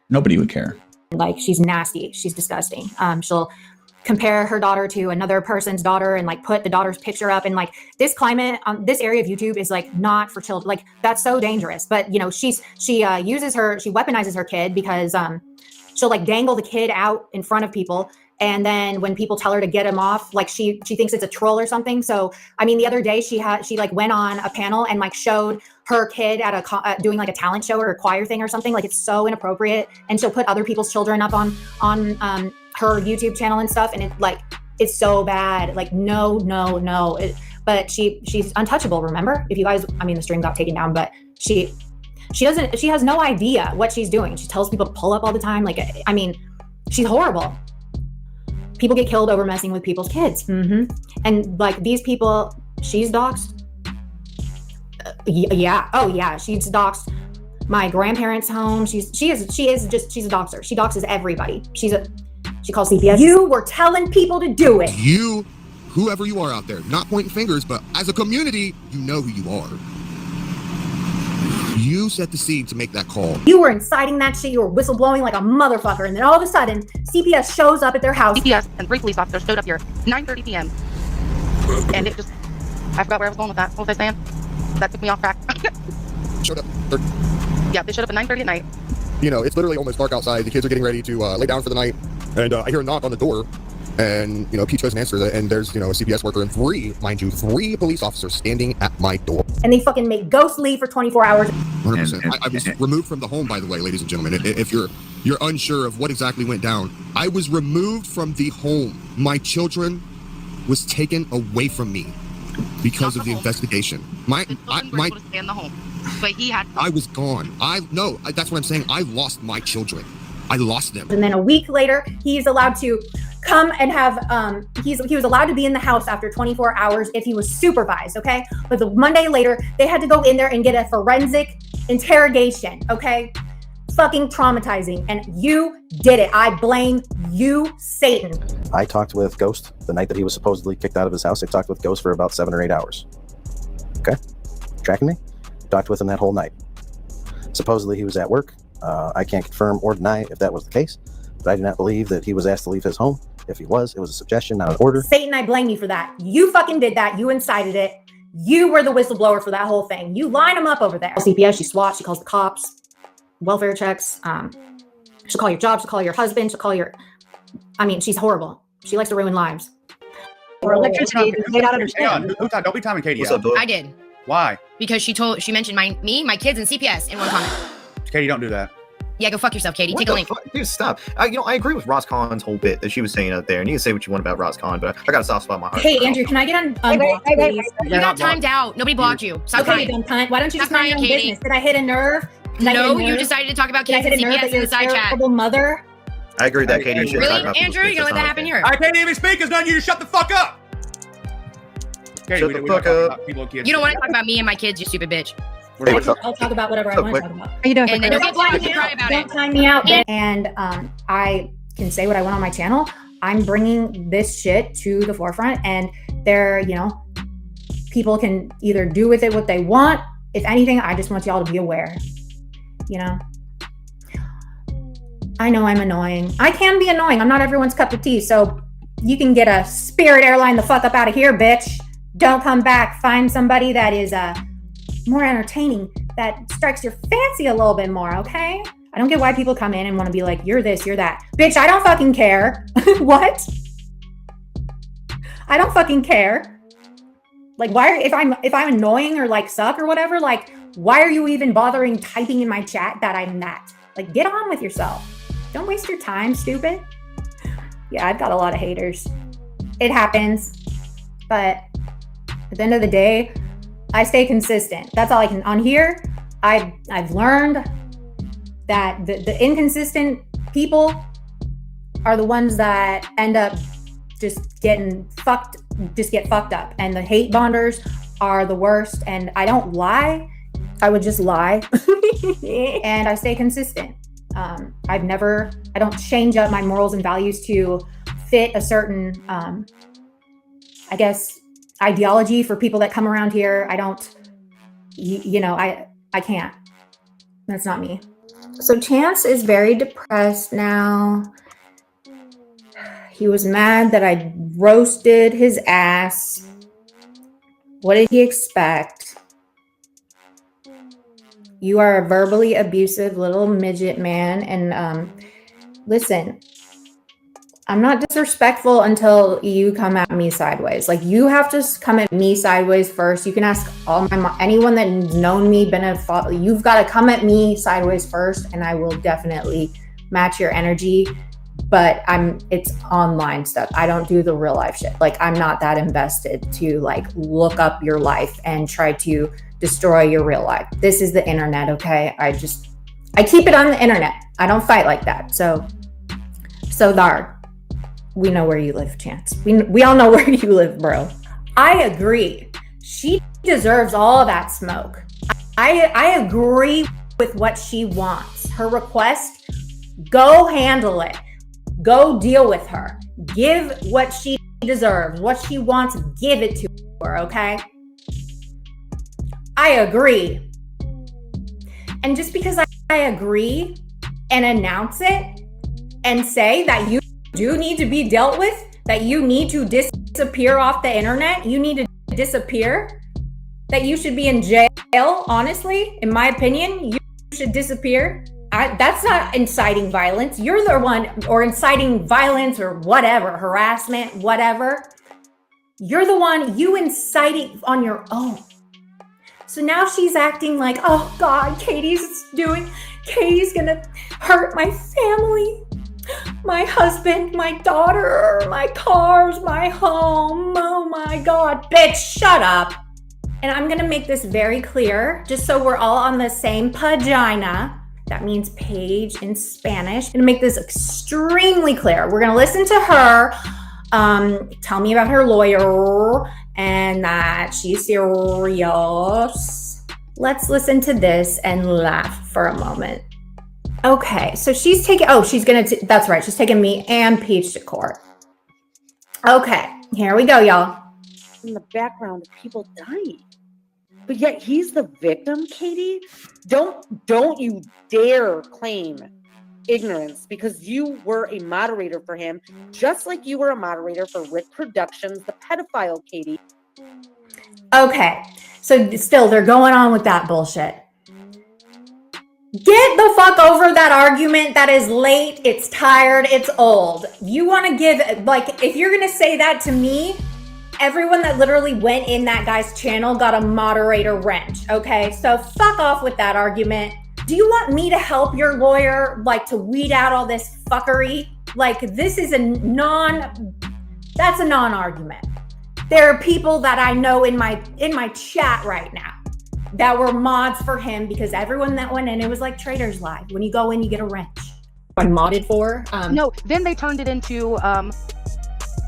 Nobody would care. Like, she's nasty. She's disgusting. She'll compare her daughter to another person's daughter and like put the daughter's picture up. And like, this climate, this area of YouTube is like not for children. Like, that's so dangerous. But she weaponizes her kid, because she'll like dangle the kid out in front of people. And then when people tell her to get him off, like she thinks it's a troll or something. So, I mean, the other day she like went on a panel and like showed her kid at doing like a talent show or a choir thing or something. Like, it's so inappropriate. And she'll put other people's children up on her YouTube channel and stuff. And it's so bad. Like, no. But she's untouchable. Remember, if you guys, the stream got taken down, but she has no idea what she's doing. She tells people to pull up all the time. Like, she's horrible. People get killed over messing with people's kids. And like, these people, she's doxxed. Yeah. Oh yeah. She's doxxed my grandparents' home. She's a doxxer. She doxes everybody. She calls CPS. You were telling people to do it. You, whoever you are out there, not pointing fingers, but as a community, you know who you are. You set the seed to make that call. You were inciting that shit. You were whistleblowing like a motherfucker. And then all of a sudden, CPS shows up at their house. CPS and 3 police officers showed up here 9:30 p.m. And it just, I forgot where I was going with that. What was I saying? That took me off track. Showed up. Yeah, they showed up at 9:30 at night. It's literally almost dark outside. The kids are getting ready to lay down for the night. And I hear a knock on the door. And, Peach goes and answers it. And there's, a CPS worker and 3 police officers standing at my door. and they fucking make ghosts leave for 24 hours. 100%. I was removed from the home, by the way, ladies and gentlemen. If you're unsure of what exactly went down, I was removed from the home. My children was taken away from me because of the investigation. My able to stay in the home, but he had. I was gone. That's what I'm saying. I lost my children. I lost them. And then a week later, he's allowed to come and have, he was allowed to be in the house after 24 hours if he was supervised, okay? But the Monday later, they had to go in there and get a forensic interrogation, okay? Fucking traumatizing. And you did it. I blame you, Satan. I talked with Ghost the night that he was supposedly kicked out of his house. I talked with Ghost for about 7 or 8 hours. Okay? Tracking me? Talked with him that whole night. Supposedly he was at work. I can't confirm or deny if that was the case, but I do not believe that he was asked to leave his home. If he was, it was a suggestion, not an order. Satan, I blame you for that. You fucking did that. You incited it. You were the whistleblower for that whole thing. You lined him up over there. CPS, she swats, she calls the cops, welfare checks. She'll call your job, she'll call your husband, she'll call your... I mean, she's horrible. She likes to ruin lives. For electricity, they don't understand. Don't be timing Katie What's out. up, I did. Why? Because she mentioned me, my kids, and CPS in one comment. Katie, don't do that. Yeah, go fuck yourself, Katie. What Take the a link. fuck? Dude, stop. I agree with Ross Khan's whole bit that she was saying out there, and you can say what you want about Ross Khan, but I got a soft spot in my heart. Hey, Andrew, can I get on blocked, please? You got timed out. Nobody blocked you. Stop Okay, crying. then cunt. Why don't you Stop just mind your own crying, Katie. business? Did I hit a nerve? Did I hit a No, you nerve? decided to talk about Did I kids hit and a nerve CPS that in you're the a side chat. terrible mother? I agree that Katie should Really, talk about Andrew? You're gonna let that happen here? I can't even speak. It's not you to shut the fuck up. Katie, Shut the fuck up. You don't want to talk about me and my kids, you stupid bitch. Hey, what's up? I'll talk about whatever I want to talk about. How you doing? And then Don't don't block time me me cry out. about Don't it. time me out. And I can say what I want on my channel. I'm bringing this shit to the forefront, and people can either do with it what they want. If anything, I just want y'all to be aware. I know I'm annoying. I can be annoying. I'm not everyone's cup of tea. So you can get a Spirit airline the fuck up out of here, bitch. Don't come back. Find somebody that is more entertaining, that strikes your fancy a little bit more, okay? I don't get why people come in and want to be like, you're this, you're that. Bitch, I don't fucking care. What? I don't fucking care. Like, why, if I'm annoying or like suck or whatever, like, why are you even bothering typing in my chat that I'm that? Like, get on with yourself. Don't waste your time, stupid. Yeah, I've got a lot of haters. It happens. But at the end of the day, I stay consistent. That's all I can. On here, I've learned that the inconsistent people are the ones that end up just get fucked up. And the hate bonders are the worst. And I don't lie. I would just lie. And I stay consistent. I don't change up my morals and values to fit a certain, ideology for people that come around here. I don't, I can't. That's not me. So Chance is very depressed now. He was mad that I roasted his ass. What did he expect? You are a verbally abusive little midget man. And listen, I'm not disrespectful until you come at me sideways. Like, you have to come at me sideways first. You can ask anyone that's known me, you've got to come at me sideways first, and I will definitely match your energy. But it's online stuff. I don't do the real life shit. Like, I'm not that invested to like look up your life and try to destroy your real life. This is the internet, okay? I keep it on the internet. I don't fight like that. So there. We know where you live, Chance. We all know where you live, bro. I agree. She deserves all that smoke. I agree with what she wants. Her request, go handle it. Go deal with her. Give what she deserves. What she wants, give it to her, okay? I agree. And just because I agree and announce it and say that you do need to be dealt with, that you need to disappear off the internet, you need to disappear, that you should be in jail, honestly, in my opinion, you should disappear. That's not inciting violence. You're the one, or inciting violence or whatever, harassment, whatever. You're the one, you inciting on your own. So now she's acting like, oh God, Katie's gonna hurt my family, my husband, my daughter, my cars, my home. Oh my God, bitch, shut up. And I'm gonna make this very clear, just so we're all on the same pagina. That means page in Spanish. I'm gonna make this extremely clear. We're gonna listen to her tell me about her lawyer and that she's serious. Let's listen to this and laugh for a moment. Okay, so she's taking, that's right, she's taking me and Peach to court. Okay, here we go, y'all. In the background of people dying. But yet he's the victim, Katie? Don't you dare claim ignorance, because you were a moderator for him, just like you were a moderator for Rick Productions, the pedophile, Katie. Okay, so still they're going on with that bullshit. Get the fuck over that argument. That is late, it's tired, it's old. You want to give, like, if you're gonna say that to me, everyone that literally went in that guy's channel got a moderator wrench, okay? So fuck off with that argument. Do you want me to help your lawyer, like, to weed out all this fuckery? Like, this is that's a non-argument. There are people that I know in my chat right now that were mods for him, because everyone that went in, it was like Traders Live. When you go in, you get a wrench. I'm modded for. No, then they turned it into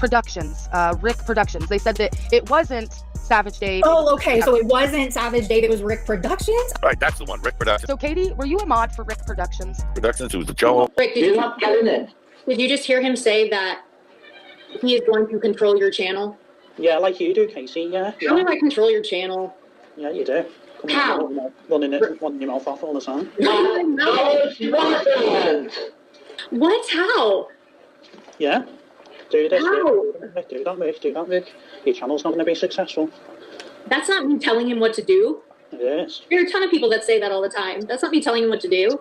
Productions, Rick Productions. They said that it wasn't Savage Dave. Oh, okay. So it wasn't Savage Dave, it was Rick Productions? Right, that's the one, Rick Productions. So Katie, were you a mod for Rick Productions? Productions, it was the Joe. Rick, did you just hear him say that he is going to control your channel? Yeah, like you do, Casey, yeah. How do I control your channel? Yeah, you do. How? Running your mouth off all the time. What? How? Yeah. Do this. How? Do that move. Your channel's not going to be successful. That's not me telling him what to do. It is. There are a ton of people that say that all the time. That's not me telling him what to do.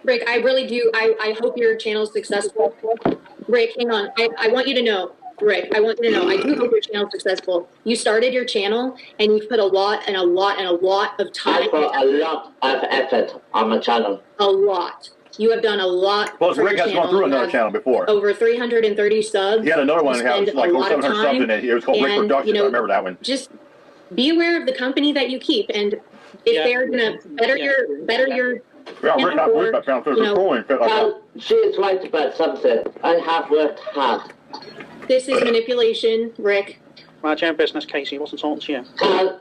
Rick, I really do. I hope your channel's successful. Rick, hang on. I want you to know. Rick, I want you to know, I do hope your channel's successful. You started your channel and you've put a lot of time. I put a lot of effort on my channel. A lot. You have done a lot. Well, Rick has gone through another channel before. Over 330 subs. He had another one that had like over 700 subs in it. It was called Rick Productions. I remember that one. Just be aware of the company that you keep, and if they're gonna better your she is right about something. I have worked hard. This is manipulation, Rick. Mind your own business, Casey. Wasn't talking to you.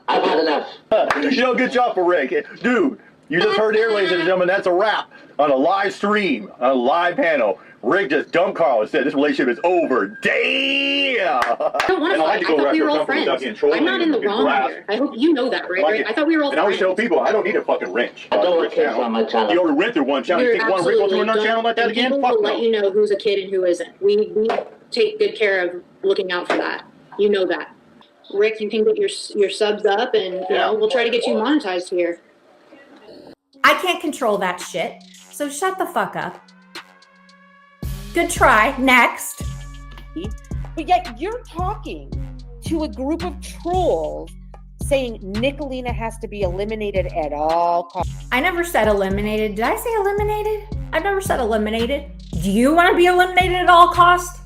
I've had enough. Good job for Rick. Dude, you just heard here, ladies and gentlemen, that's a wrap on a live stream, on a live panel. Rick just dumped Carl and said this relationship is over. Damn! I don't want to fight. I thought we were all friends. I'm not in the wrong here. I hope you know that, Rick. I thought we were all friends. And I always tell people, I don't need a fucking wrench. I don't want kids on my channel. You already went through one channel. You think one Rick will do another channel like that again? People will let you know who's a kid and who isn't. We take good care of looking out for that. You know that. Rick, you can get your subs up, and you know we'll try to get you monetized here. I can't control that shit, so shut the fuck up. Good try. Next. But yet you're talking to a group of trolls saying Nicolina has to be eliminated at all costs. I never said eliminated. Did I say eliminated? I've never said eliminated. Do you want to be eliminated at all costs?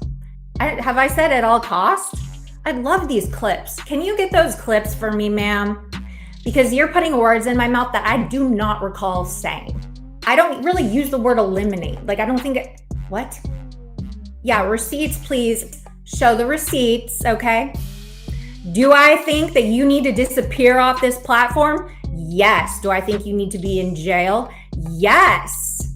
Have I said at all costs? I love these clips. Can you get those clips for me, ma'am? Because you're putting words in my mouth that I do not recall saying. I don't really use the word eliminate. Like, I don't think it... What? Yeah, receipts, please. Show the receipts, okay? Do I think that you need to disappear off this platform? Yes. Do I think you need to be in jail? Yes.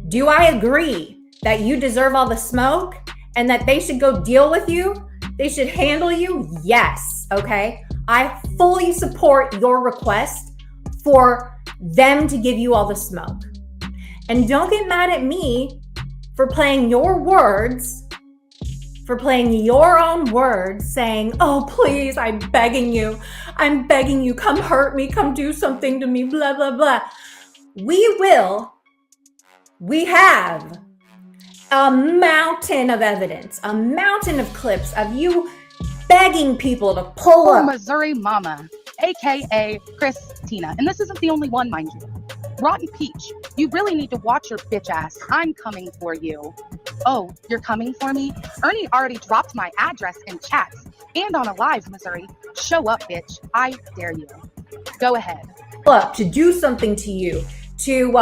Do I agree that you deserve all the smoke and that they should go deal with you? They should handle you? Yes, okay? I fully support your request for them to give you all the smoke. And don't get mad at me for playing your words, for playing your own words, saying, oh, please, I'm begging you, come hurt me, come do something to me, blah, blah, blah. We have a mountain of evidence, a mountain of clips of you begging people to pull up. Missouri mama. aka Christina. And this isn't the only one, mind you. Rotten Peach, you really need to watch your bitch ass. I'm coming for you. Oh, you're coming for me? Ernie already dropped my address in chats and on a live, Missouri. Show up, bitch. I dare you. Go ahead. Up to do something to you, to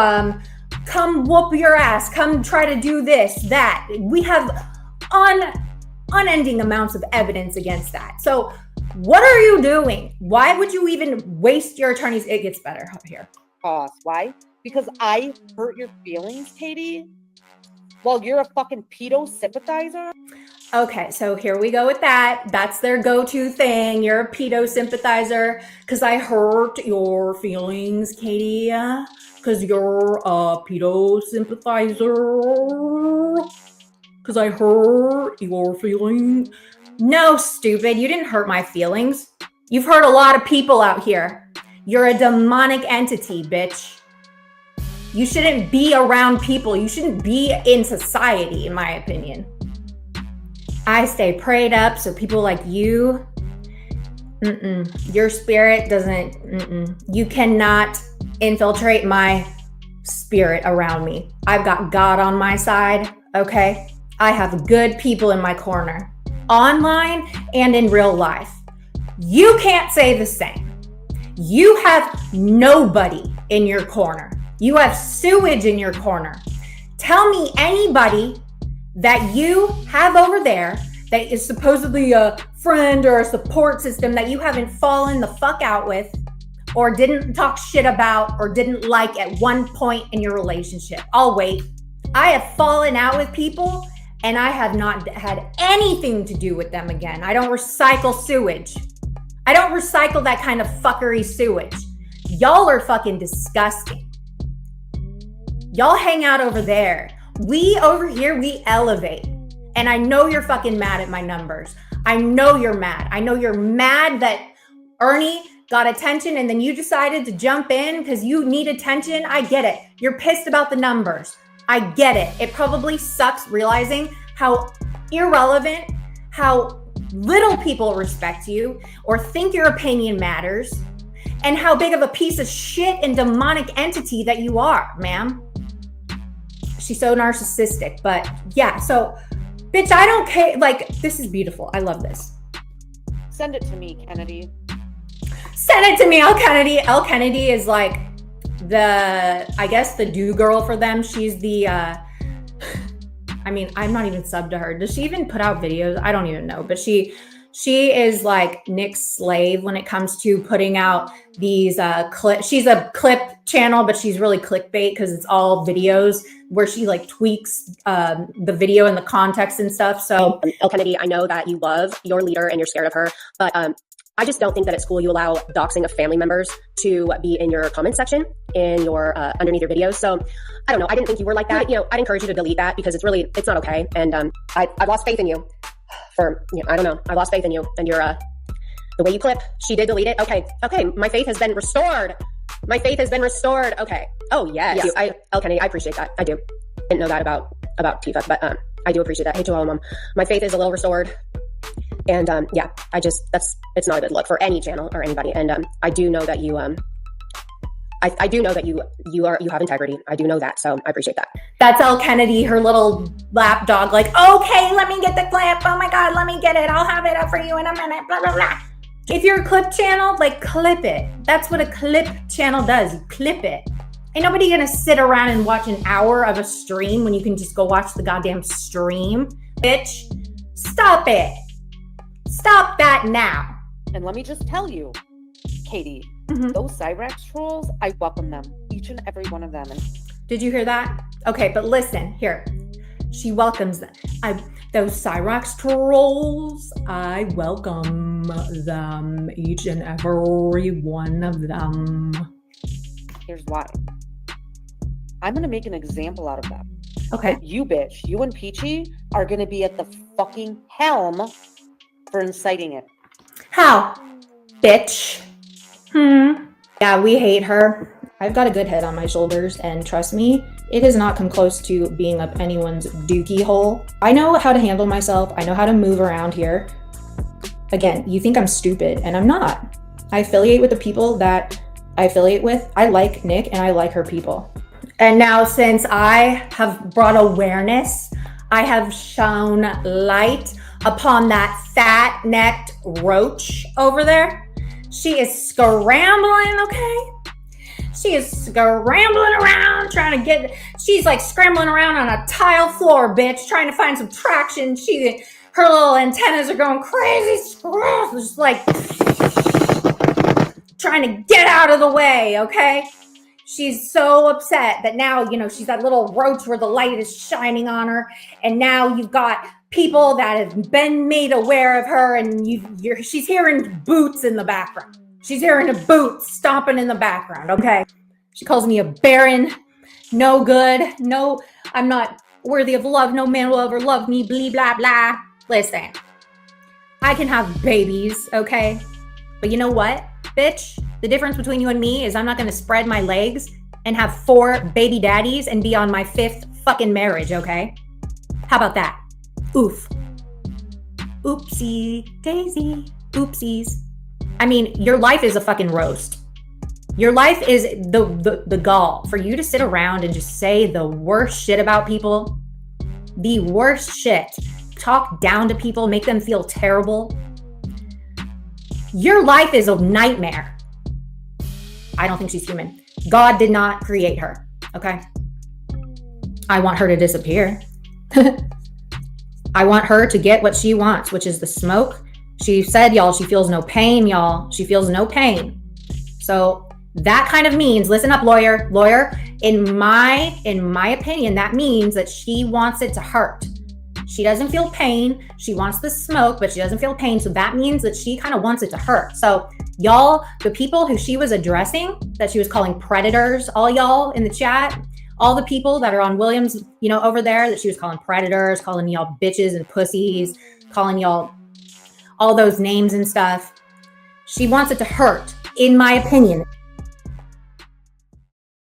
come whoop your ass, come try to do this, that. We have unending amounts of evidence against that. So what are you doing? Why would you even waste your attorneys? It gets better up here. Pause. Why? Because I hurt your feelings, Katie? Well, you're a fucking pedo sympathizer? Okay, so here we go with that. That's their go-to thing. You're a pedo sympathizer because I hurt your feelings, Katie. Because you're a pedo sympathizer. Because I hurt your feelings. No, stupid. You didn't hurt my feelings. You've hurt a lot of people out here. You're a demonic entity, bitch. You shouldn't be around people. You shouldn't be in society, in my opinion. I stay prayed up so people like you, your spirit doesn't, you cannot infiltrate my spirit around me. I've got God on my side, okay? I have good people in my corner, online and in real life. You can't say the same. You have nobody in your corner. You have sewage in your corner. Tell me anybody that you have over there that is supposedly a friend or a support system that you haven't fallen the fuck out with or didn't talk shit about or didn't like at one point in your relationship. I'll wait. I have fallen out with people and I have not had anything to do with them again. I don't recycle sewage. I don't recycle that kind of fuckery sewage. Y'all are fucking disgusting. Y'all hang out over there. We over here, we elevate. And I know you're fucking mad at my numbers. I know you're mad. I know you're mad that Ernie got attention and then you decided to jump in because you need attention. I get it. You're pissed about the numbers. I get it. It probably sucks realizing how irrelevant, how little people respect you or think your opinion matters, and how big of a piece of shit and demonic entity that you are, ma'am. She's so narcissistic, but yeah, so bitch, I don't care. Like, this is beautiful. I love this. Send it to me, Kennedy. Send it to me, L. Kennedy. L. Kennedy is like I guess the do girl for them. She's the, I mean, I'm not even subbed to her. Does she even put out videos? I don't even know, but she is like Nick's slave when it comes to putting out these clips. She's a clip channel, but she's really clickbait because it's all videos where she like tweaks the video and the context and stuff. So L. Kennedy, I know that you love your leader and you're scared of her, but I just don't think that at school you allow doxing of family members to be in your comment section, in your underneath your videos. So I don't know. I didn't think you were like that. You know, I'd encourage you to delete that because it's not okay. And I've lost faith in you. I don't know. I lost faith in you and your the way you clip. She did delete it. Okay. My faith has been restored. Okay. Oh yes. L. Kennedy, I appreciate that. I do. Didn't know that about Tifa, but I do appreciate that. Hey, Joelle, Mom. My faith is a little restored. And yeah, it's not a good look for any channel or anybody. And I do know that you I do know that you have integrity. I do know that, so I appreciate that. That's L. Kennedy, her little lap dog, like, okay, let me get the clip. Oh my God, let me get it. I'll have it up for you in a minute, blah, blah, blah. If you're a clip channel, like, clip it. That's what a clip channel does. You clip it. Ain't nobody gonna sit around and watch an hour of a stream when you can just go watch the goddamn stream. Bitch, stop it. Stop that now. And let me just tell you, Katie, those Cyraxx trolls, I welcome them. Each and every one of them. Did you hear that? Okay, but listen, here. She welcomes them. Those Cyraxx trolls, I welcome them. Each and every one of them. Here's why. I'm going to make an example out of them. Okay. You bitch, you and Peachy are going to be at the fucking helm for inciting it. How? Bitch. Yeah, we hate her. I've got a good head on my shoulders, and trust me, it has not come close to being up anyone's dookie hole. I know how to handle myself. I know how to move around here. Again, you think I'm stupid, and I'm not. I affiliate with the people that I affiliate with. I like Nick and I like her people. And now, since I have brought awareness, I have shown light upon that fat-necked roach over there. She is scrambling, okay? She is scrambling around, trying to get, she's like scrambling around on a tile floor, bitch, trying to find some traction. Her little antennas are going crazy, just like trying to get out of the way, okay? She's so upset that now, she's that little roach where the light is shining on her. And now you've got people that have been made aware of her, and she's hearing boots in the background. She's hearing a boot stomping in the background, okay? She calls me a barren, no good, no, I'm not worthy of love, no man will ever love me, blah, blah, blah. Listen, I can have babies, okay? But you know what, bitch? The difference between you and me is I'm not gonna spread my legs and have 4 baby daddies and be on my 5th fucking marriage, okay? How about that? Oof. Oopsie daisy. Oopsies. I mean, your life is a fucking roast. Your life is the gall for you to sit around and just say the worst shit about people. The worst shit. Talk down to people, make them feel terrible. Your life is a nightmare. I don't think she's human. God did not create her, okay? I want her to disappear. I want her to get what she wants, which is the smoke. She said, y'all, she feels no pain, y'all. She feels no pain. So that kind of means, listen up, lawyer, in my opinion, that means that she wants it to hurt. She doesn't feel pain. She wants the smoke, but she doesn't feel pain. So that means that she kind of wants it to hurt. So y'all, the people who she was addressing, that she was calling predators, all y'all in the chat, all the people that are on Williams, over there, that she was calling predators, calling y'all bitches and pussies, calling y'all all those names and stuff. She wants it to hurt, in my opinion.